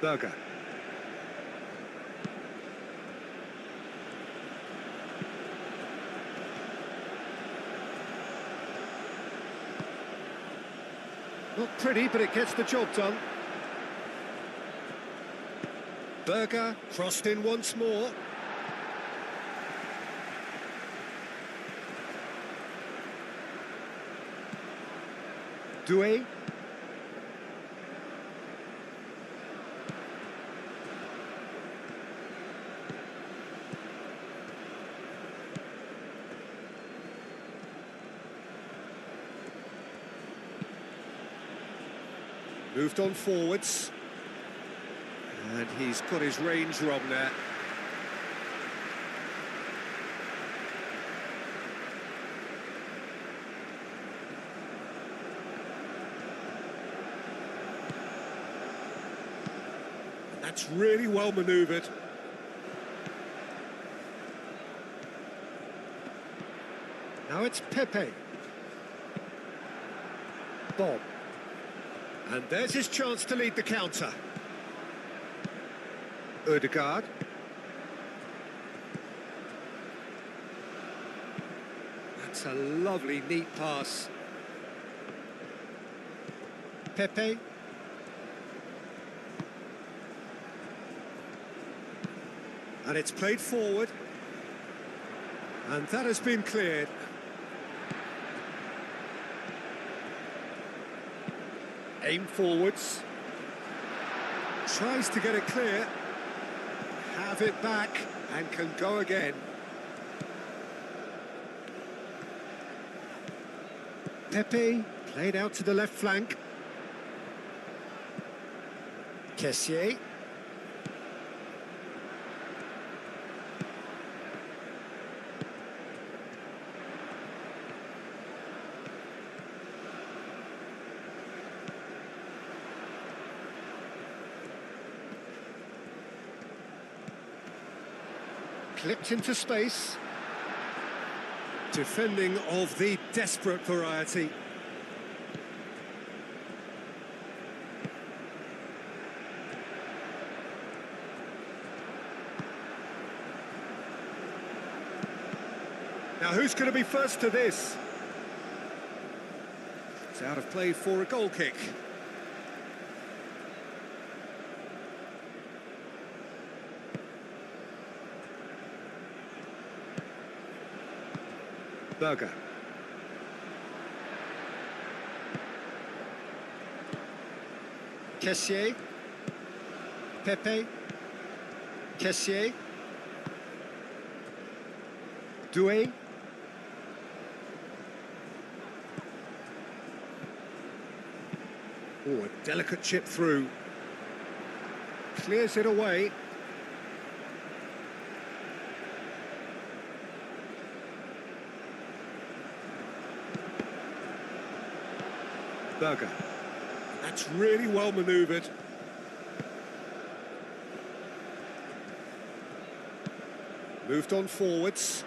Berger. Not pretty, but it gets the job done. Berger crossed in once more. Doué. Moved on forwards. And he's got his range wrong there. That's really well manoeuvred. Now it's Pepe. Bob. And there's his chance to lead the counter. Ødegaard. That's a lovely, neat pass. Pepe. And it's played forward. And that has been cleared. Aim forwards. Tries to get it clear. Have it back and can go again. Pepe played out to the left flank. Kessié. Clipped into space. Defending of the desperate variety. Now who's going to be first to this? It's out of play for a goal kick. Berger. Kessier. Pepe. Kessier. Doué. Oh, a delicate chip through. Clears it away. Berger. That's really well manoeuvred. Moved on forwards.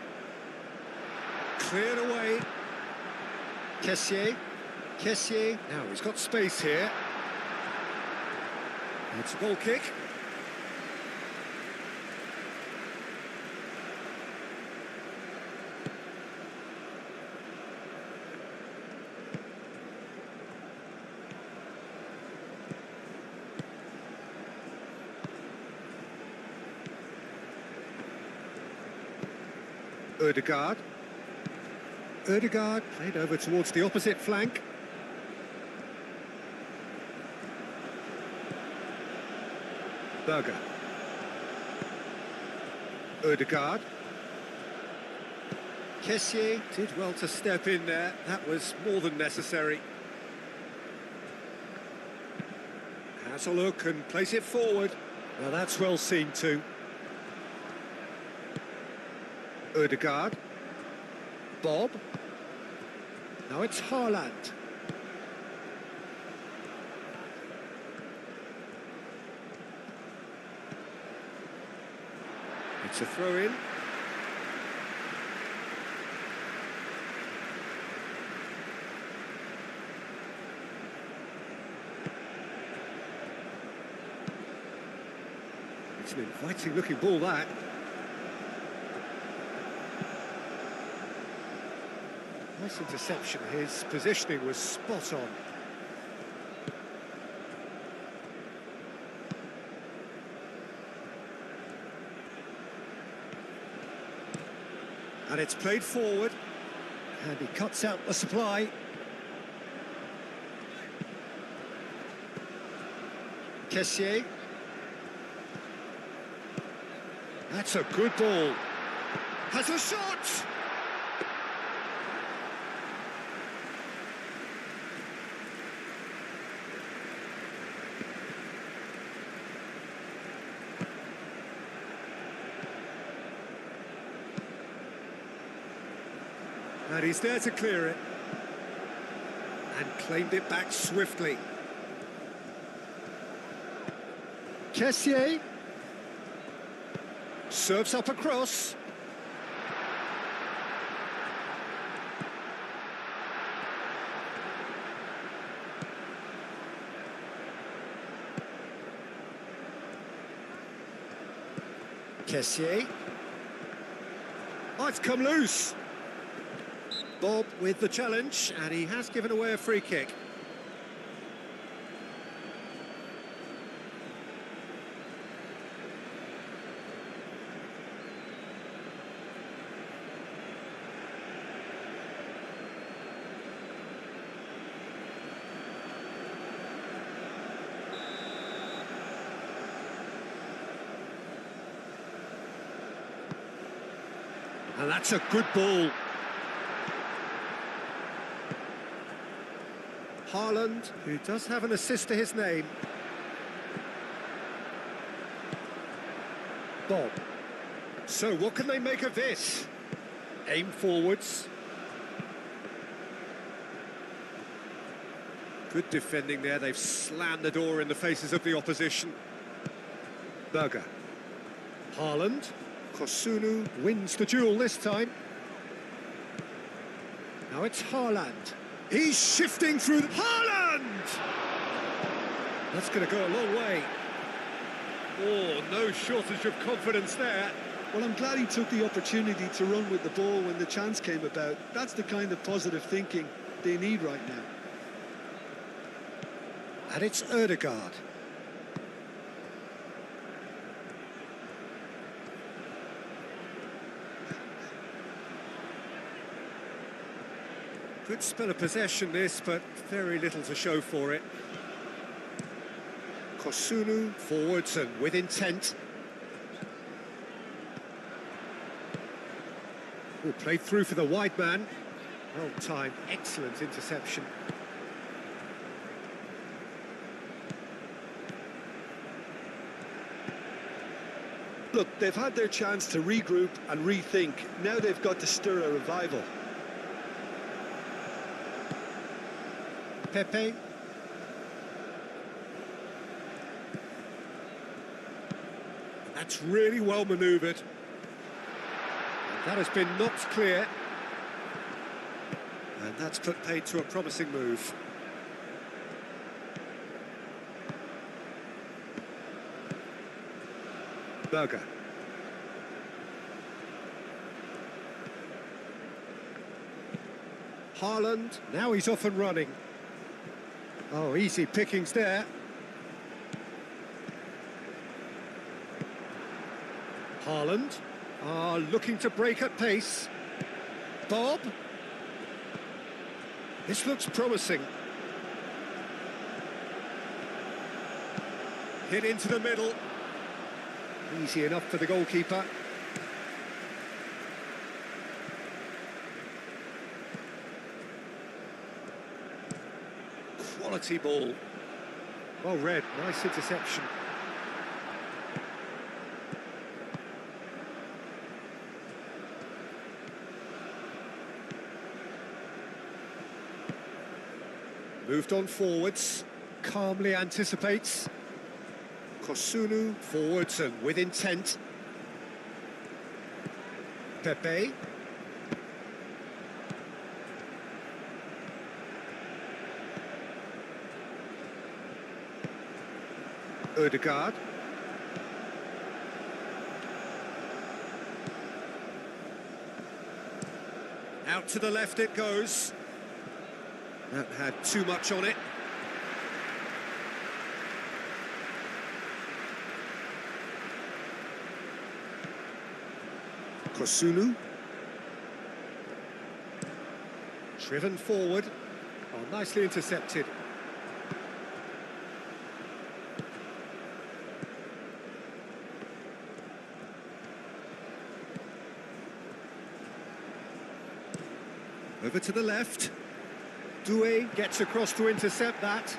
Cleared away. Kessier. Kessier. Now he's got space here. It's a goal kick. Ødegaard. Ødegaard played over towards the opposite flank. Berger. Ødegaard. Kessier did well to step in there. That was more than necessary. Has a look and place it forward. Well, that's well seen too. Ødegaard. Bob. Now it's Haaland. It's a throw-in. It's an inviting-looking ball, that. Nice interception. His positioning was spot on. And it's played forward. And he cuts out the supply. Kessier. That's a good ball. Has a shot! And he's there to clear it. And claimed it back swiftly. Kessier. Serves up across. Kessier. Oh, it's come loose. Bob with the challenge, and he has given away a free kick. And that's a good ball. Haaland, who does have an assist to his name. Bob. So what can they make of this? Aim forwards. Good defending there. They've slammed the door in the faces of the opposition. Berger. Haaland. Kosunu wins the duel this time. Now it's Haaland. He's shifting through. Haaland! That's going to go a long way. Oh, no shortage of confidence there. Well, I'm glad he took the opportunity to run with the ball when the chance came about. That's the kind of positive thinking they need right now. And it's Ødegaard. Good spell of possession this, but very little to show for it. Kosunu forwards and with intent. Oh, played through for the wide man. Well timed, excellent interception. Look, they've had their chance to regroup and rethink. Now they've got to stir a revival. Pepe. That's really well manoeuvred. That has been knocked clear. And that's put paid to a promising move. Berger. Haaland, now he's off and running. Oh, easy pickings there. Haaland are looking to break at pace. Bob. This looks promising. Hit into the middle. Easy enough for the goalkeeper. Quality ball. Well read, nice interception. Moved on forwards, calmly anticipates. Kosunu forwards and with intent. Pepe. Ødegaard. Out to the left it goes. That had too much on it. Kosunu. Driven forward. Oh, nicely intercepted. Over to the left. Doué gets across to intercept that.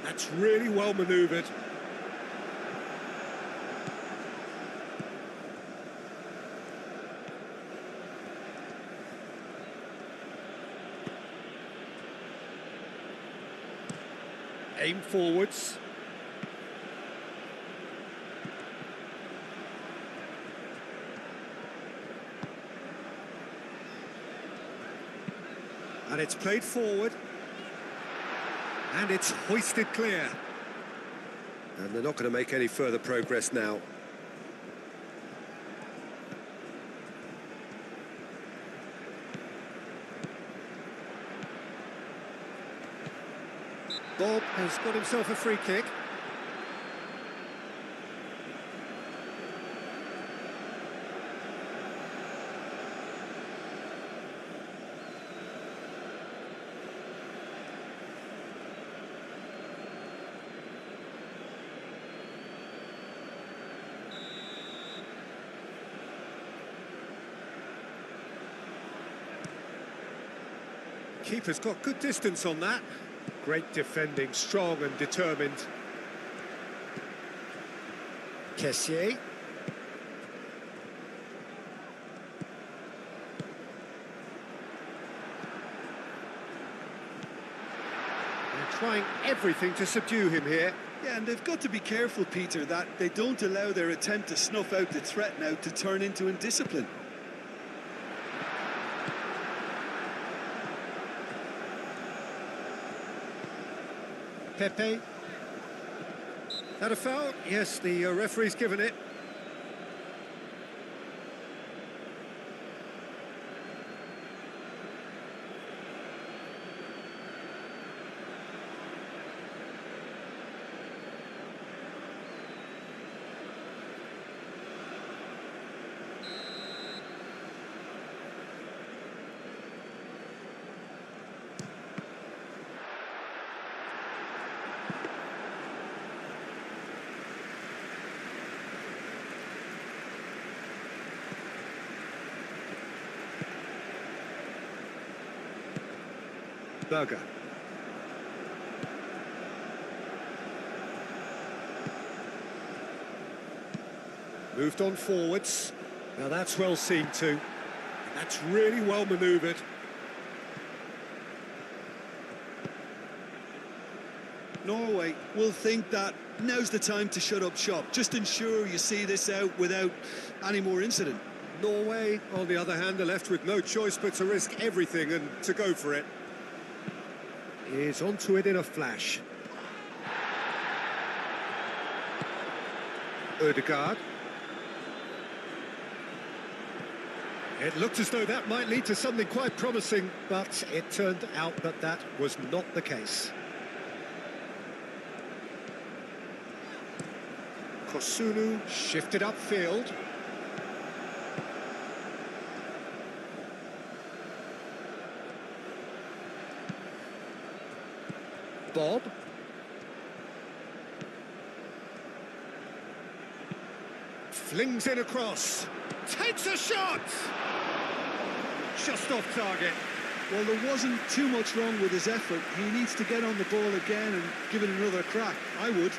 That's really well manoeuvred. Aim forwards. And it's played forward. And it's hoisted clear. And they're not going to make any further progress now. Bob has got himself a free kick. Keeper's got good distance on that. Great defending, strong and determined. Kessié. They're trying everything to subdue him here. Yeah, and they've got to be careful, Peter, that they don't allow their attempt to snuff out the threat now to turn into indiscipline. Pepe. That a foul? Yes, the referee's given it. Berger. Moved on forwards. Now that's well seen too. That's really well manoeuvred. Norway will think that now's the time to shut up shop. Just ensure you see this out without any more incident. Norway, on the other hand, are left with no choice but to risk everything and to go for it. Is onto it in a flash. Ødegaard. It looked as though that might lead to something quite promising, but it turned out that that was not the case. Kosunu shifted upfield. Bob. Flings it across. Takes a shot! Just off target. Well, there wasn't too much wrong with his effort. He needs to get on the ball again and give it another crack. I would.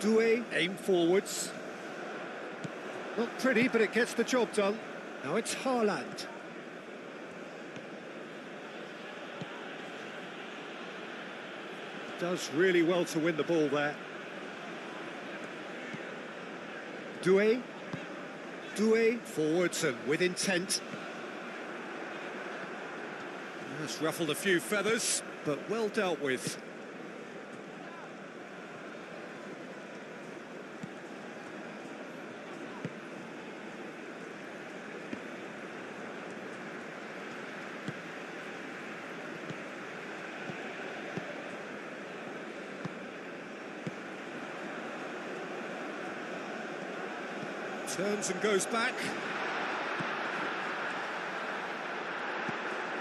Doué aim forwards. Not pretty, but it gets the job done. Now it's Haaland. Does really well to win the ball there. Doué. Doué forwards and with intent. That's ruffled a few feathers, but well dealt with. Turns and goes back.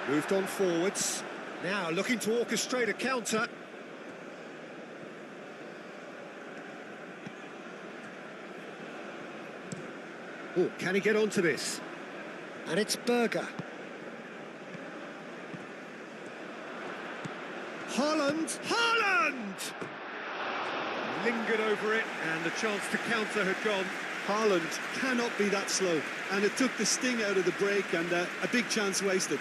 Moved on forwards. Now looking to orchestrate a counter. Oh, can he get onto this? And it's Berger. Haaland! Haaland! Lingered over it, and the chance to counter had gone. Haaland cannot be that slow, and it took the sting out of the break, and a big chance wasted.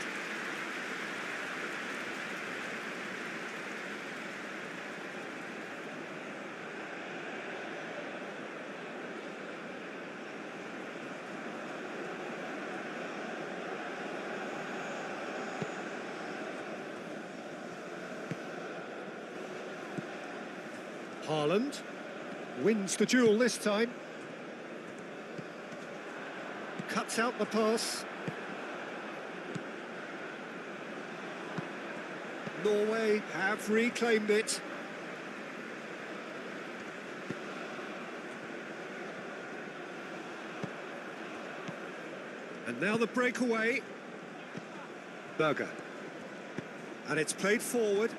Haaland wins the duel this time. Cuts out the pass. Norway have reclaimed it. And now the breakaway. Berger. And it's played forward.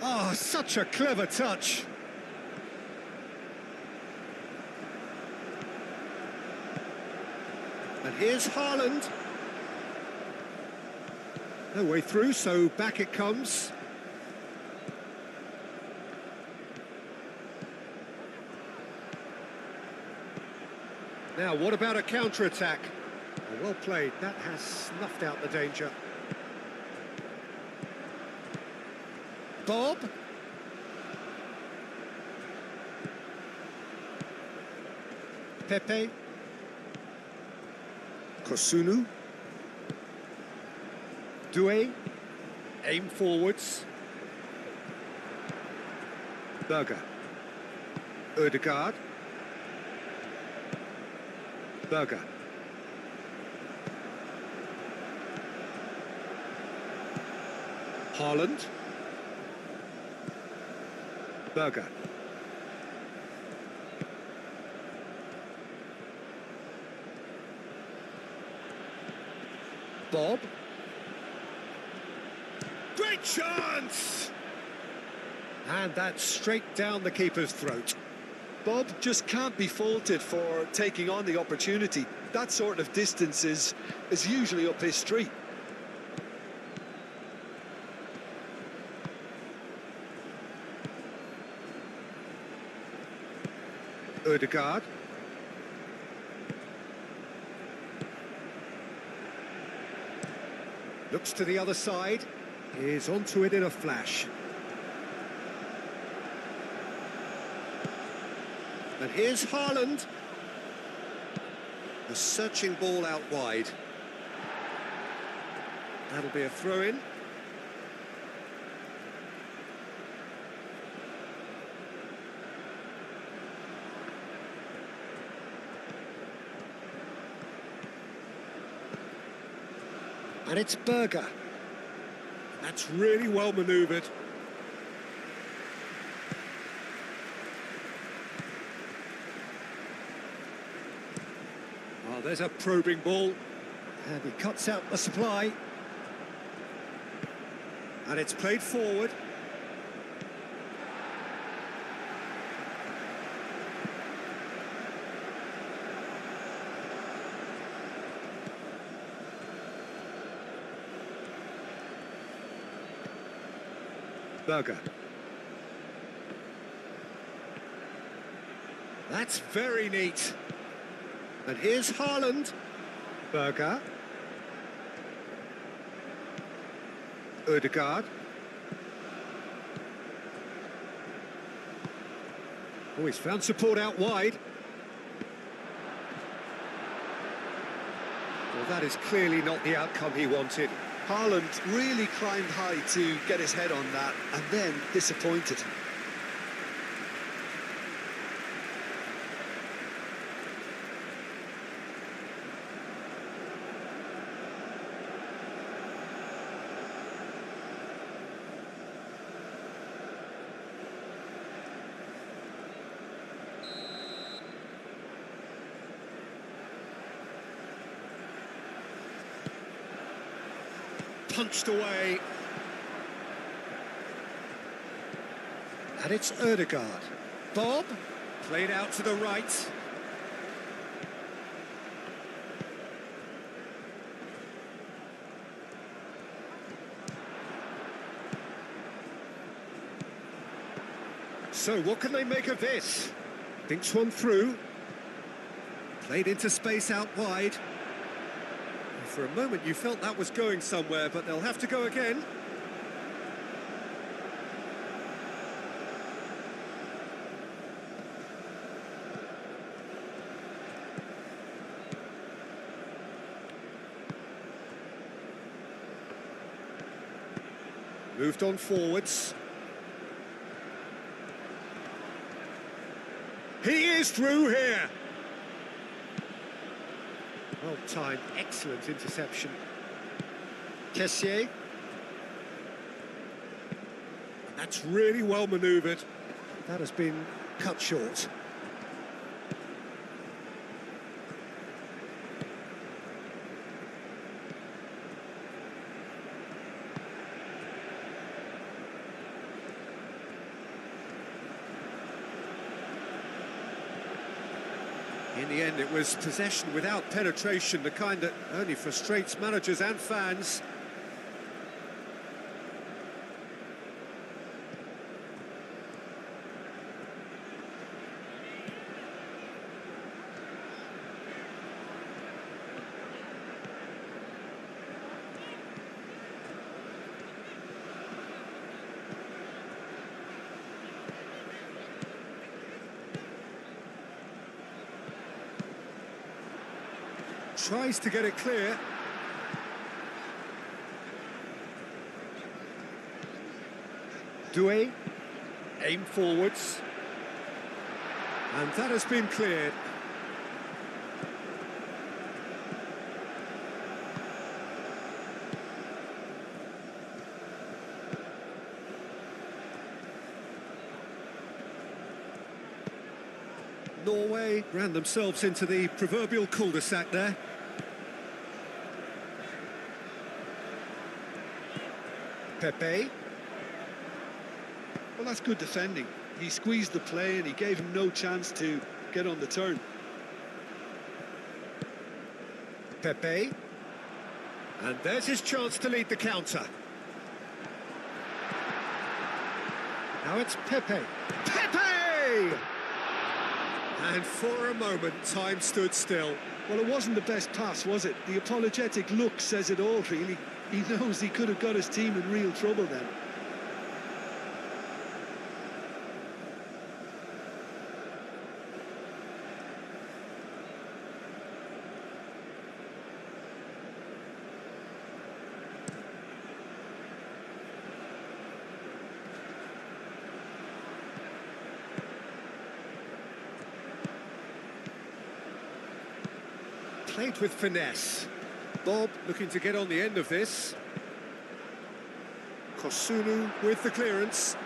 Oh, such a clever touch. And here's Haaland. No way through, so back it comes. Now, what about a counter-attack? Oh, well played. That has snuffed out the danger. Bob. Pepe. Kosunu. Doué. Aim forwards. Berger. Ødegaard. Berger. Haaland. Berger. Bob. Great chance! And that's straight down the keeper's throat. Bob just can't be faulted for taking on the opportunity. That sort of distance is usually up his street. Ødegaard. Looks to the other side. Is onto it in a flash. And here's Haaland. A searching ball out wide. That'll be a throw-in. And it's Berger. That's really well manoeuvred. Oh, there's a probing ball. And he cuts out the supply. And it's played forward. Berger. That's very neat. And here's Haaland. Berger. Ødegaard. Oh, he's found support out wide. Well, that is clearly not the outcome he wanted. Haaland really climbed high to get his head on that, and then disappointed. Punched away. And it's Ødegaard. Bob, played out to the right. So what can they make of this? Thinks one through. Played into space out wide. For a moment you felt that was going somewhere, but they'll have to go again. Moved on forwards. He is through here. Well timed, excellent interception. Kessié. That's really well manoeuvred. That has been cut short. In the end, it was possession without penetration, the kind that only frustrates managers and fans. Tries to get it clear. Doué, aim forwards. And that has been cleared. Norway ran themselves into the proverbial cul-de-sac there. Pepe. Well, that's good defending. He squeezed the play and he gave him no chance to get on the turn. Pepe. And there's his chance to lead the counter. Now it's Pepe. Pepe! And for a moment, time stood still. Well, it wasn't the best pass, was it? The apologetic look says it all, really. He knows he could have got his team in real trouble then. Played with finesse. Bob looking to get on the end of this. Kosunu with the clearance.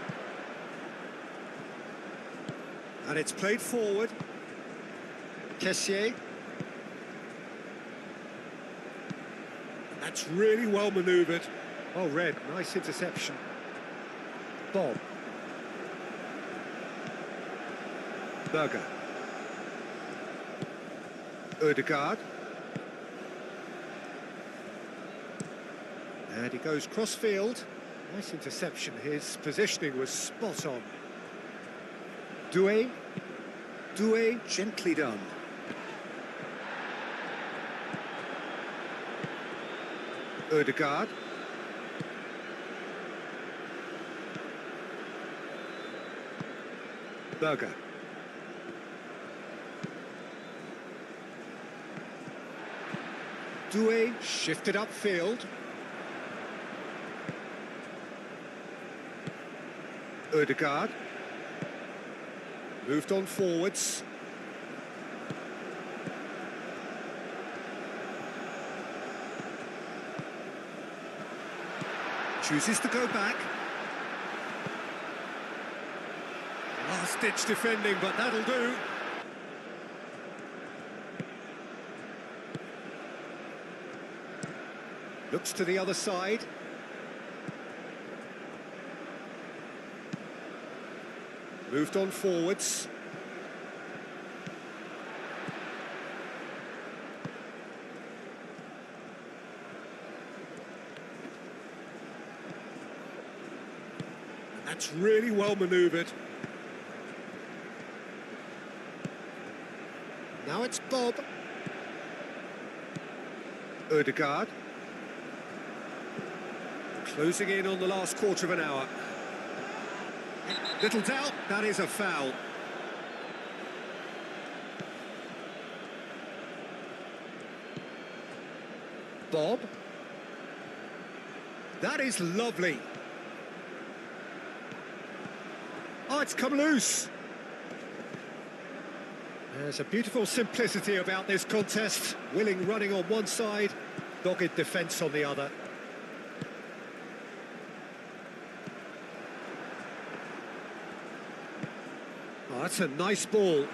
And it's played forward. Kessié. That's really well manoeuvred. Oh, Red, nice interception. Bob. Berger. Ødegaard. And he goes cross-field. Nice interception. His positioning was spot on. Doué. Doué, gently done. Ødegaard. Berger. Doué shifted upfield. Ødegaard. Moved on forwards. Chooses to go back. Last-ditch defending, but that'll do. Looks to the other side. Moved on forwards. That's really well manoeuvred. Now it's Bob. Ødegaard. Closing in on the last quarter of an hour. Little doubt, that is a foul. Bob. That is lovely. Oh, it's come loose. There's a beautiful simplicity about this contest. Willing running on one side, dogged defence on the other. Oh, that's a nice ball.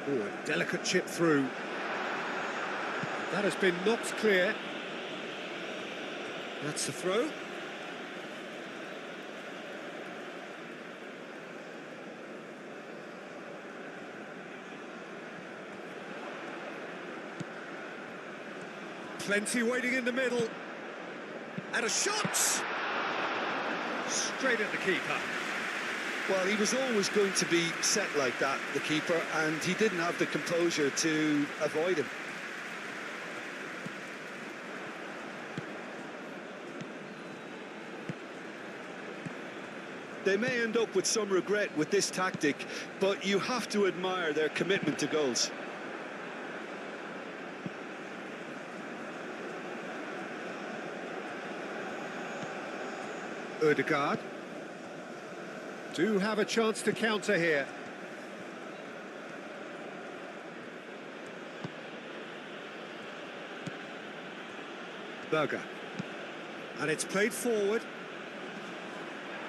Oh, a delicate chip through. That has been knocked clear. That's the throw. Plenty waiting in the middle. And a shot! Straight at the keeper. Well, he was always going to be set like that, the keeper, and he didn't have the composure to avoid him. They may end up with some regret with this tactic, but you have to admire their commitment to goals. Ødegaard do have a chance to counter here. Berger. And it's played forward.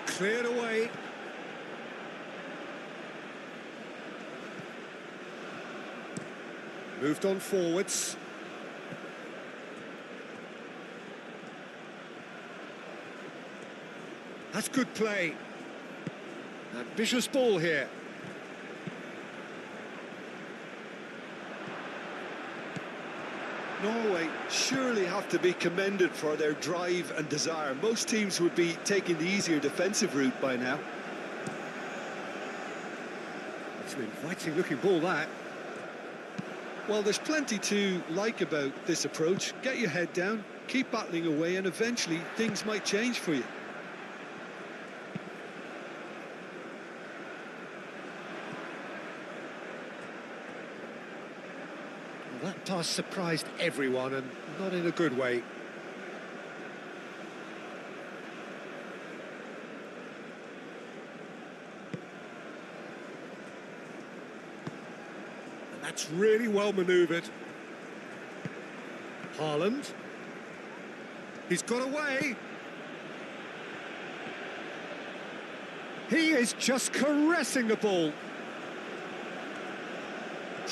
Cleared away. Moved on forwards. That's good play. Ambitious ball here. Norway surely have to be commended for their drive and desire. Most teams would be taking the easier defensive route by now. It's an inviting looking ball, that. Well, there's plenty to like about this approach. Get your head down, keep battling away, and eventually things might change for you. Well, that pass surprised everyone, and not in a good way. And that's really well manoeuvred. Haaland. He's got away. He is just caressing the ball.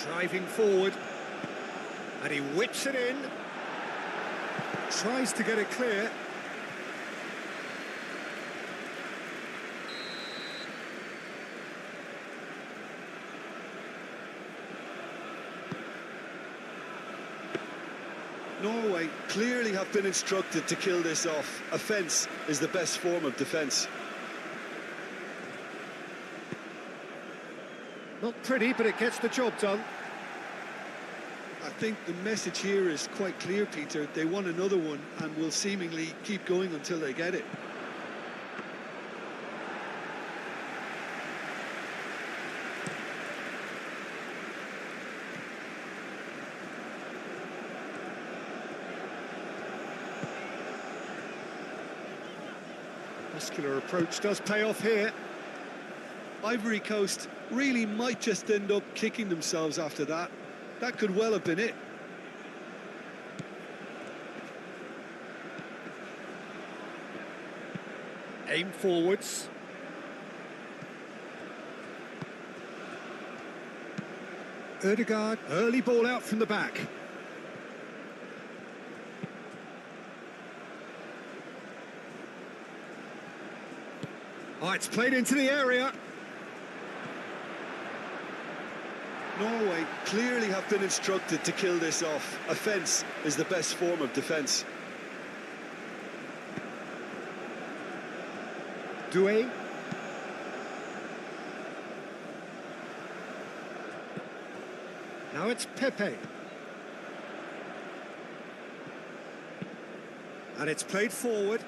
Driving forward. And he whips it in. Tries to get it clear. Norway clearly have been instructed to kill this off. Offence is the best form of defence. Not pretty, but it gets the job done. I think the message here is quite clear, Peter. They want another one and will seemingly keep going until they get it. Muscular approach does pay off here. Ivory Coast really might just end up kicking themselves after that. That could well have been it. Aim forwards. Ødegaard, early ball out from the back. Oh, it's played into the area. Norway clearly have been instructed to kill this off. Offence is the best form of defence. Doué. Now it's Pepe. And it's played forward.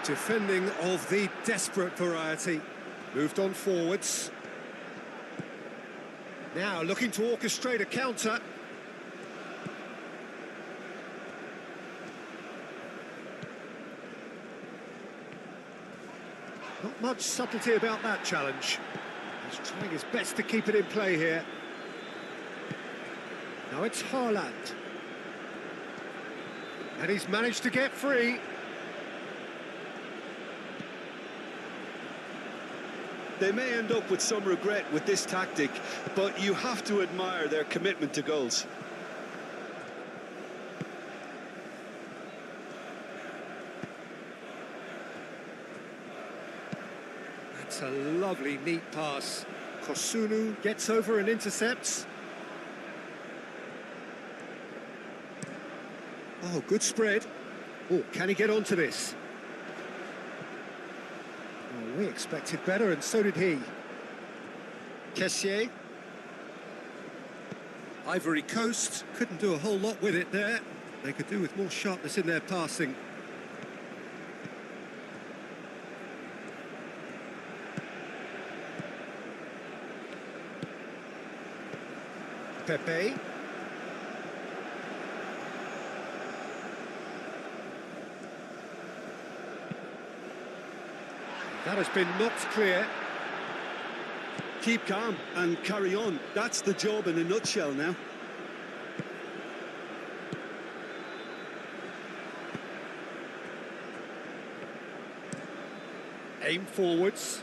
Defending of the desperate variety. Moved on forwards. Now looking to orchestrate a counter. Not much subtlety about that challenge. He's trying his best to keep it in play here. Now it's Haaland. And he's managed to get free. They may end up with some regret with this tactic, but you have to admire their commitment to goals. That's a lovely, neat pass. Kosunu gets over and intercepts. Oh, good spread. Oh, can he get onto this? Oh, we expected better, and so did he. Kessié. Ivory Coast couldn't do a whole lot with it there. They could do with more sharpness in their passing. Pepe. That has been knocked clear. Keep calm and carry on. That's the job in a nutshell now. Aim forwards.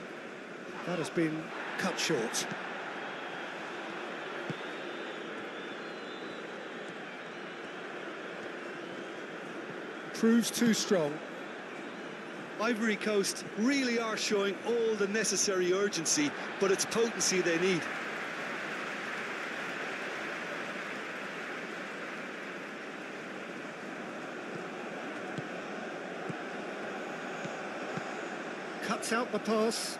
That has been cut short. Proves too strong. Ivory Coast really are showing all the necessary urgency, but it's potency they need. Cuts out the pass.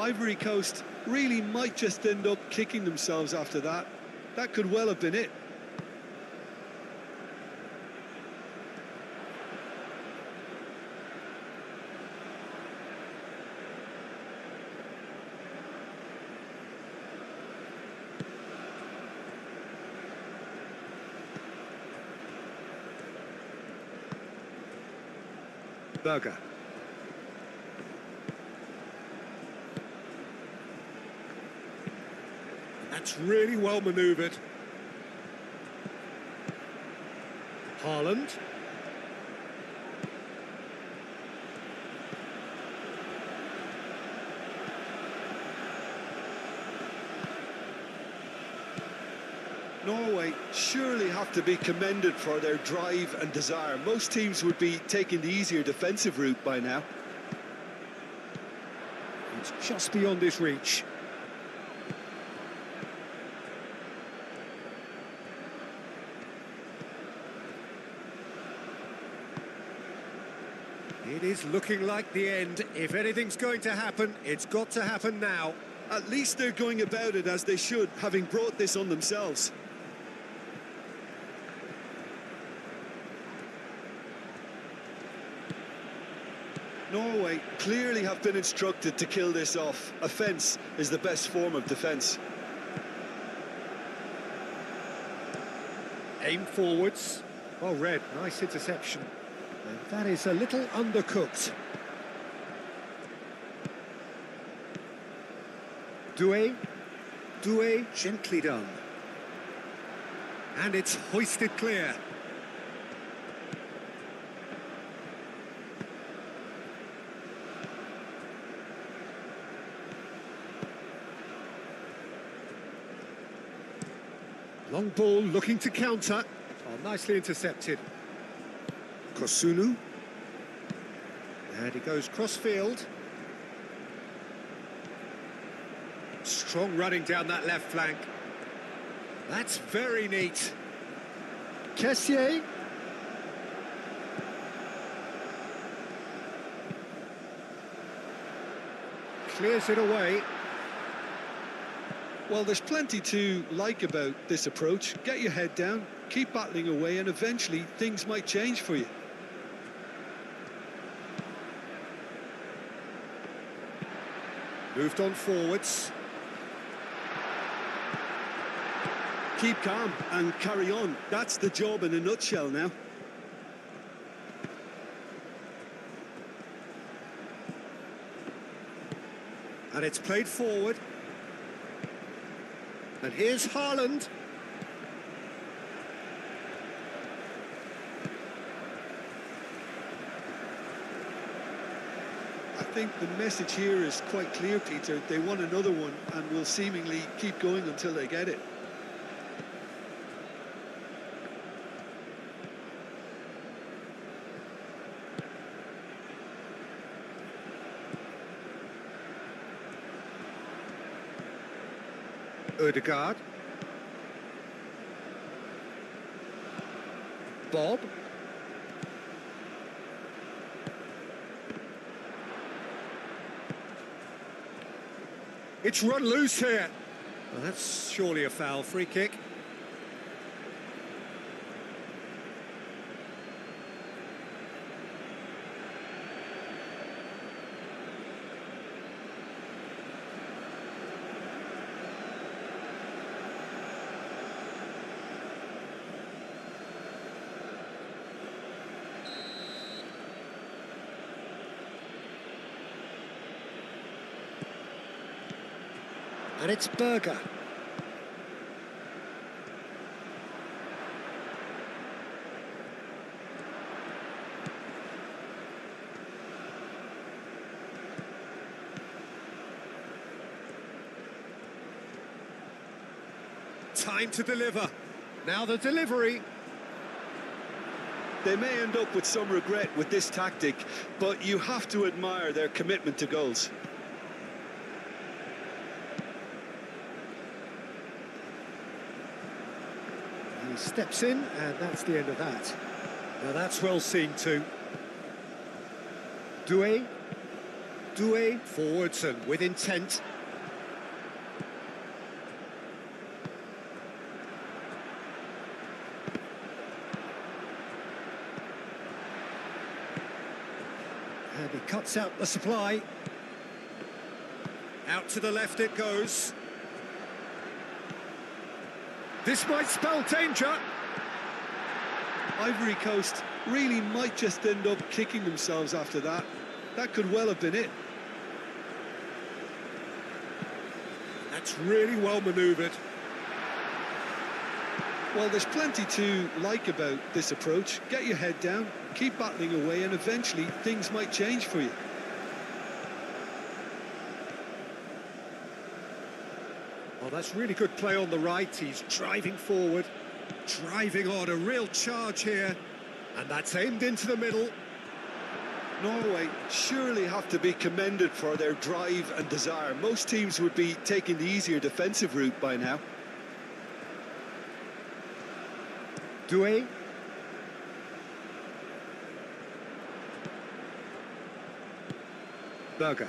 Ivory Coast really might just end up kicking themselves after that. That could well have been it. Berger. That's really well manoeuvred. Haaland. Norway surely have to be commended for their drive and desire. Most teams would be taking the easier defensive route by now. It's just beyond his reach. It is looking like the end. If anything's going to happen, it's got to happen now. At least they're going about it as they should, having brought this on themselves. Norway clearly have been instructed to kill this off. Offence is the best form of defence. Aim forwards. Well read, nice interception. And that is a little undercooked. Doué, gently done. And it's hoisted clear. Long ball looking to counter. Oh, nicely intercepted. Kosunu. And he goes cross-field. Strong running down that left flank. That's very neat. Kessié. Clears it away. Well, there's plenty to like about this approach. Get your head down, keep battling away, and eventually things might change for you. Moved on forwards. Keep calm and carry on. That's the job in a nutshell now. And it's played forward. And here's Haaland. I think the message here is quite clear, Peter. They want another one and will seemingly keep going until they get it. Ødegaard. Bob. It's run loose here. Well, that's surely a foul. Free kick. And it's Berger. Time to deliver. Now the delivery. They may end up with some regret with this tactic, but you have to admire their commitment to goals. He steps in, and that's the end of that. Now that's well seen too. Doué forwards and with intent. And he cuts out the supply. Out to the left it goes. This might spell danger. Ivory Coast really might just end up kicking themselves after that. That could well have been it. That's really well manoeuvred. Well, there's plenty to like about this approach. Get your head down, keep battling away, and eventually things might change for you. Oh, that's really good play on the right. He's driving forward, driving on, a real charge here. And that's aimed into the middle. Norway surely have to be commended for their drive and desire. Most teams would be taking the easier defensive route by now. Doué. Berger.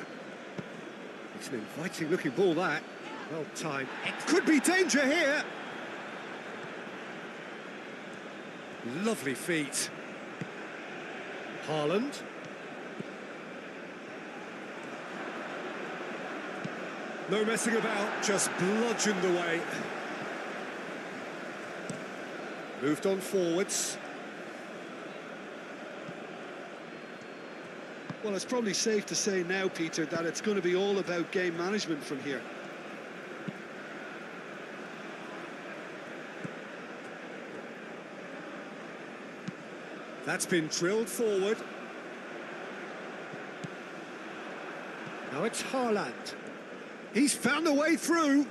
It's an inviting looking ball, that. Well timed. It could be danger here. Lovely feet. Haaland. No messing about, just bludgeoned away. Moved on forwards. Well, it's probably safe to say now, Peter, that it's going to be all about game management from here. That's been drilled forward. Now it's Haaland. He's found a way through.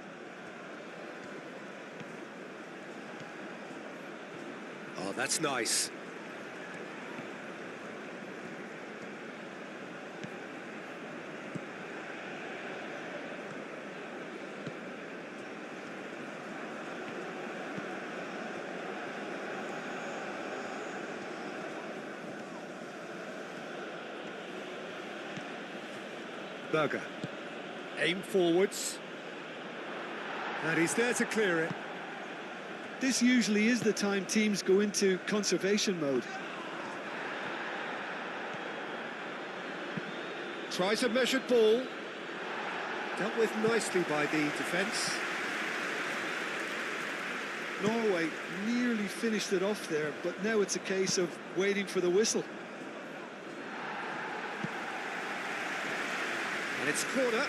Oh, that's nice. Berger. Aim forwards. And he's there to clear it. This usually is the time teams go into conservation mode. Tries a measured ball. Dealt with nicely by the defence. Norway nearly finished it off there, but now it's a case of waiting for the whistle. And it's corner.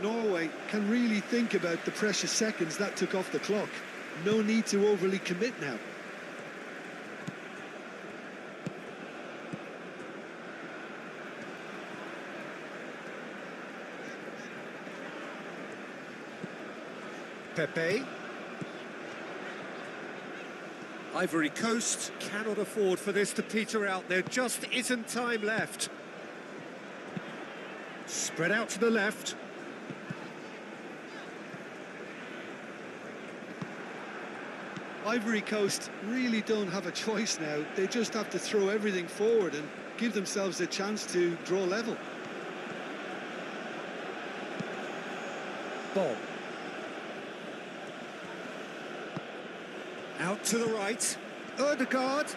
Norway can really think about the precious seconds that took off the clock. No need to overly commit now. Pepe. Ivory Coast cannot afford for this to peter out. There just isn't time left. Spread out to the left. Ivory Coast really don't have a choice now. They just have to throw everything forward and give themselves a chance to draw level. Ball. Out to the right. Ødegaard.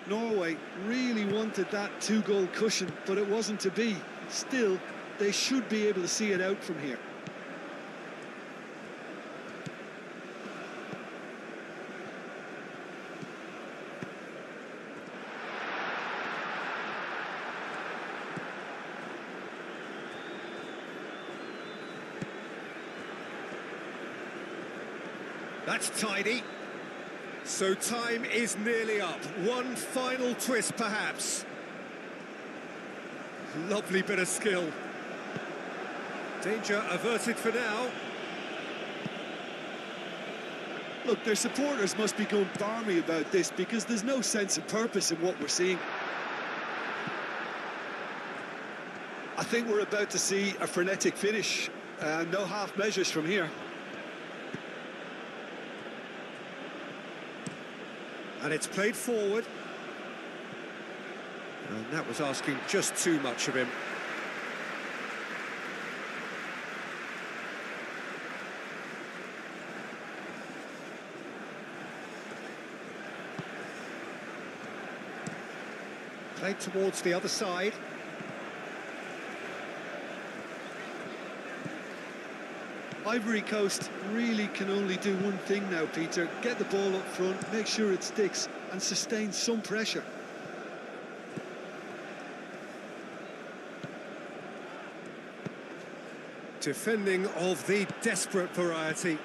Norway really wanted that two-goal cushion, but it wasn't to be. Still, they should be able to see it out from here. That's tidy. So time is nearly up. One final twist, perhaps. Lovely bit of skill. Danger averted for now. Look, their supporters must be going balmy about this because there's no sense of purpose in what we're seeing. I think we're about to see a frenetic finish. No half measures from here. And it's played forward. And that was asking just too much of him. Played towards the other side. Ivory Coast really can only do one thing now, Peter. Get the ball up front, make sure it sticks, and sustain some pressure. Defending of the desperate variety.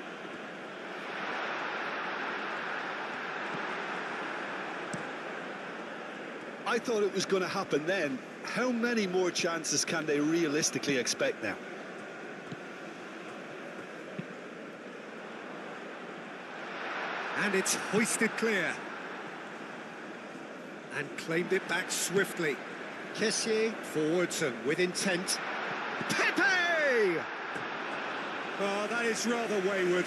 I thought it was going to happen then. How many more chances can they realistically expect now? And it's hoisted clear. And claimed it back swiftly. Kessié forwards and with intent. Pepe! Oh, that is rather wayward.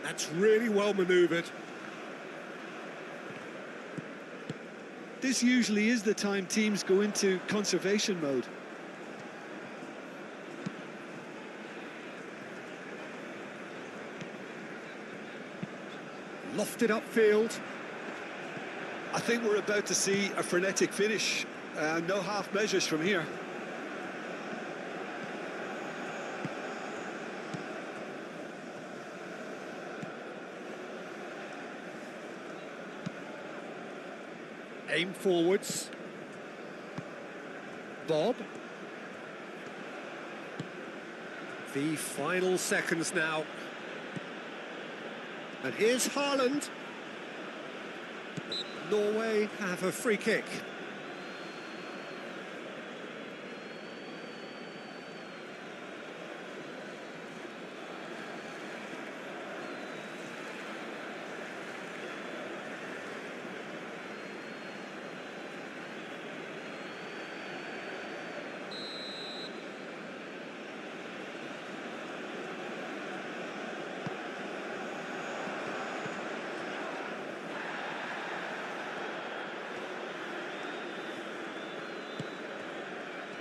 That's really well manoeuvred. This usually is the time teams go into conservation mode. Lofted upfield. I think we're about to see a frenetic finish. No half measures from here. Aim forwards. Bob. The final seconds now. And here's Haaland. Norway have a free kick.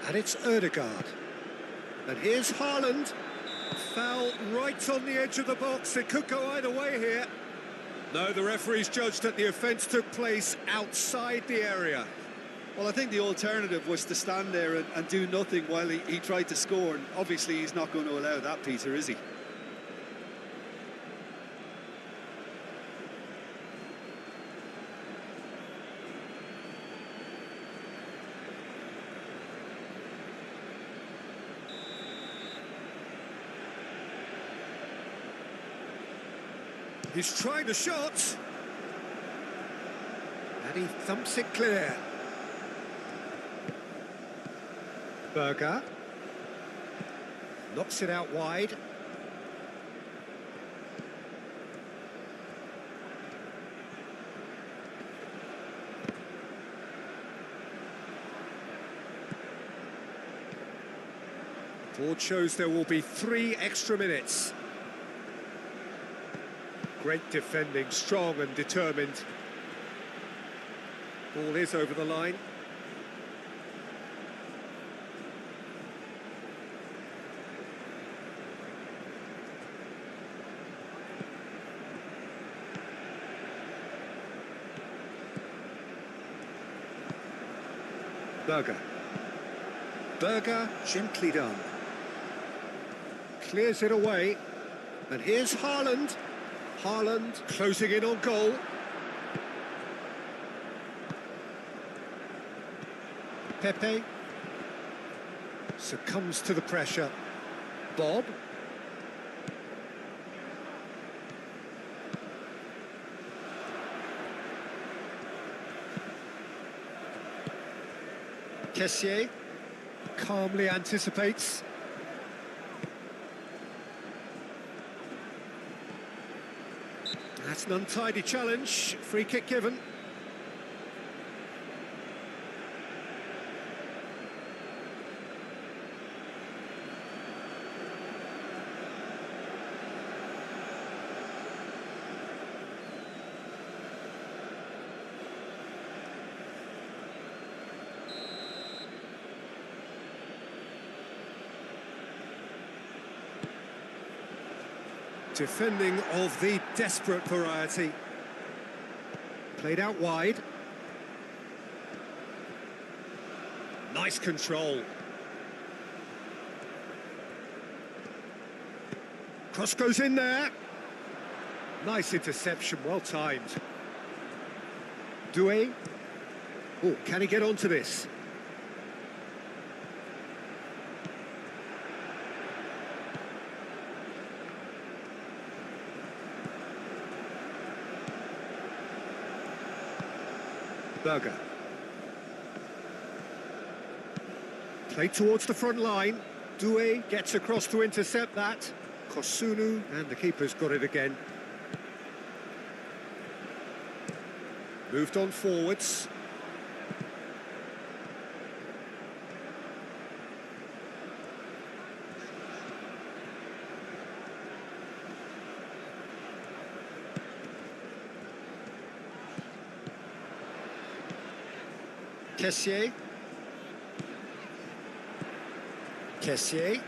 And it's Ødegaard. And here's Haaland. Foul right on the edge of the box. It could go either way here. No, the referee's judged that the offence took place outside the area. Well, I think the alternative was to stand there and do nothing while he tried to score. And obviously, he's not going to allow that, Peter, is he? He's tried a shot. And he thumps it clear. Berger. Knocks it out wide. Board shows there will be 3 extra minutes. Great defending, strong and determined. Ball is over the line. Berger, gently done. Clears it away. And here's Haaland. Haaland closing in on goal. Pepe succumbs to the pressure. Bob. Kessié calmly anticipates. That's an untidy challenge. Free kick given. Defending of the desperate variety. Played out wide. Nice control. Cross goes in there. Nice interception, well timed. Doué. Oh, can he get onto this? Berger. Played towards the front line. Doué gets across to intercept that. Kosunu, and the keeper's got it again. Moved on forwards. Kessié. Kessié.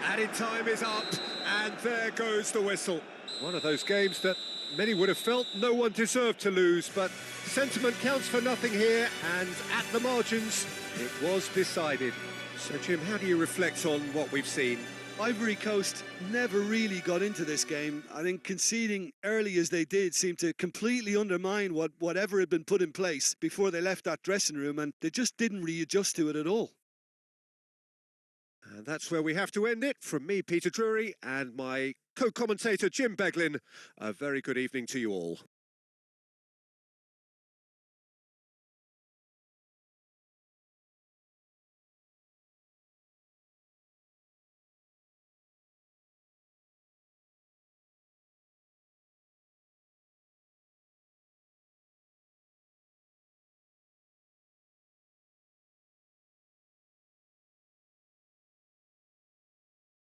Added time is up, and there goes the whistle. One of those games that many would have felt no one deserved to lose, but sentiment counts for nothing here, and at the margins, it was decided. So, Jim, how do you reflect on what we've seen? Ivory Coast never really got into this game. I think conceding early as they did seemed to completely undermine whatever had been put in place before they left that dressing room, and they just didn't readjust to it at all. And that's where we have to end it. From me, Peter Drury, and my co-commentator, Jim Beglin, a very good evening to you all.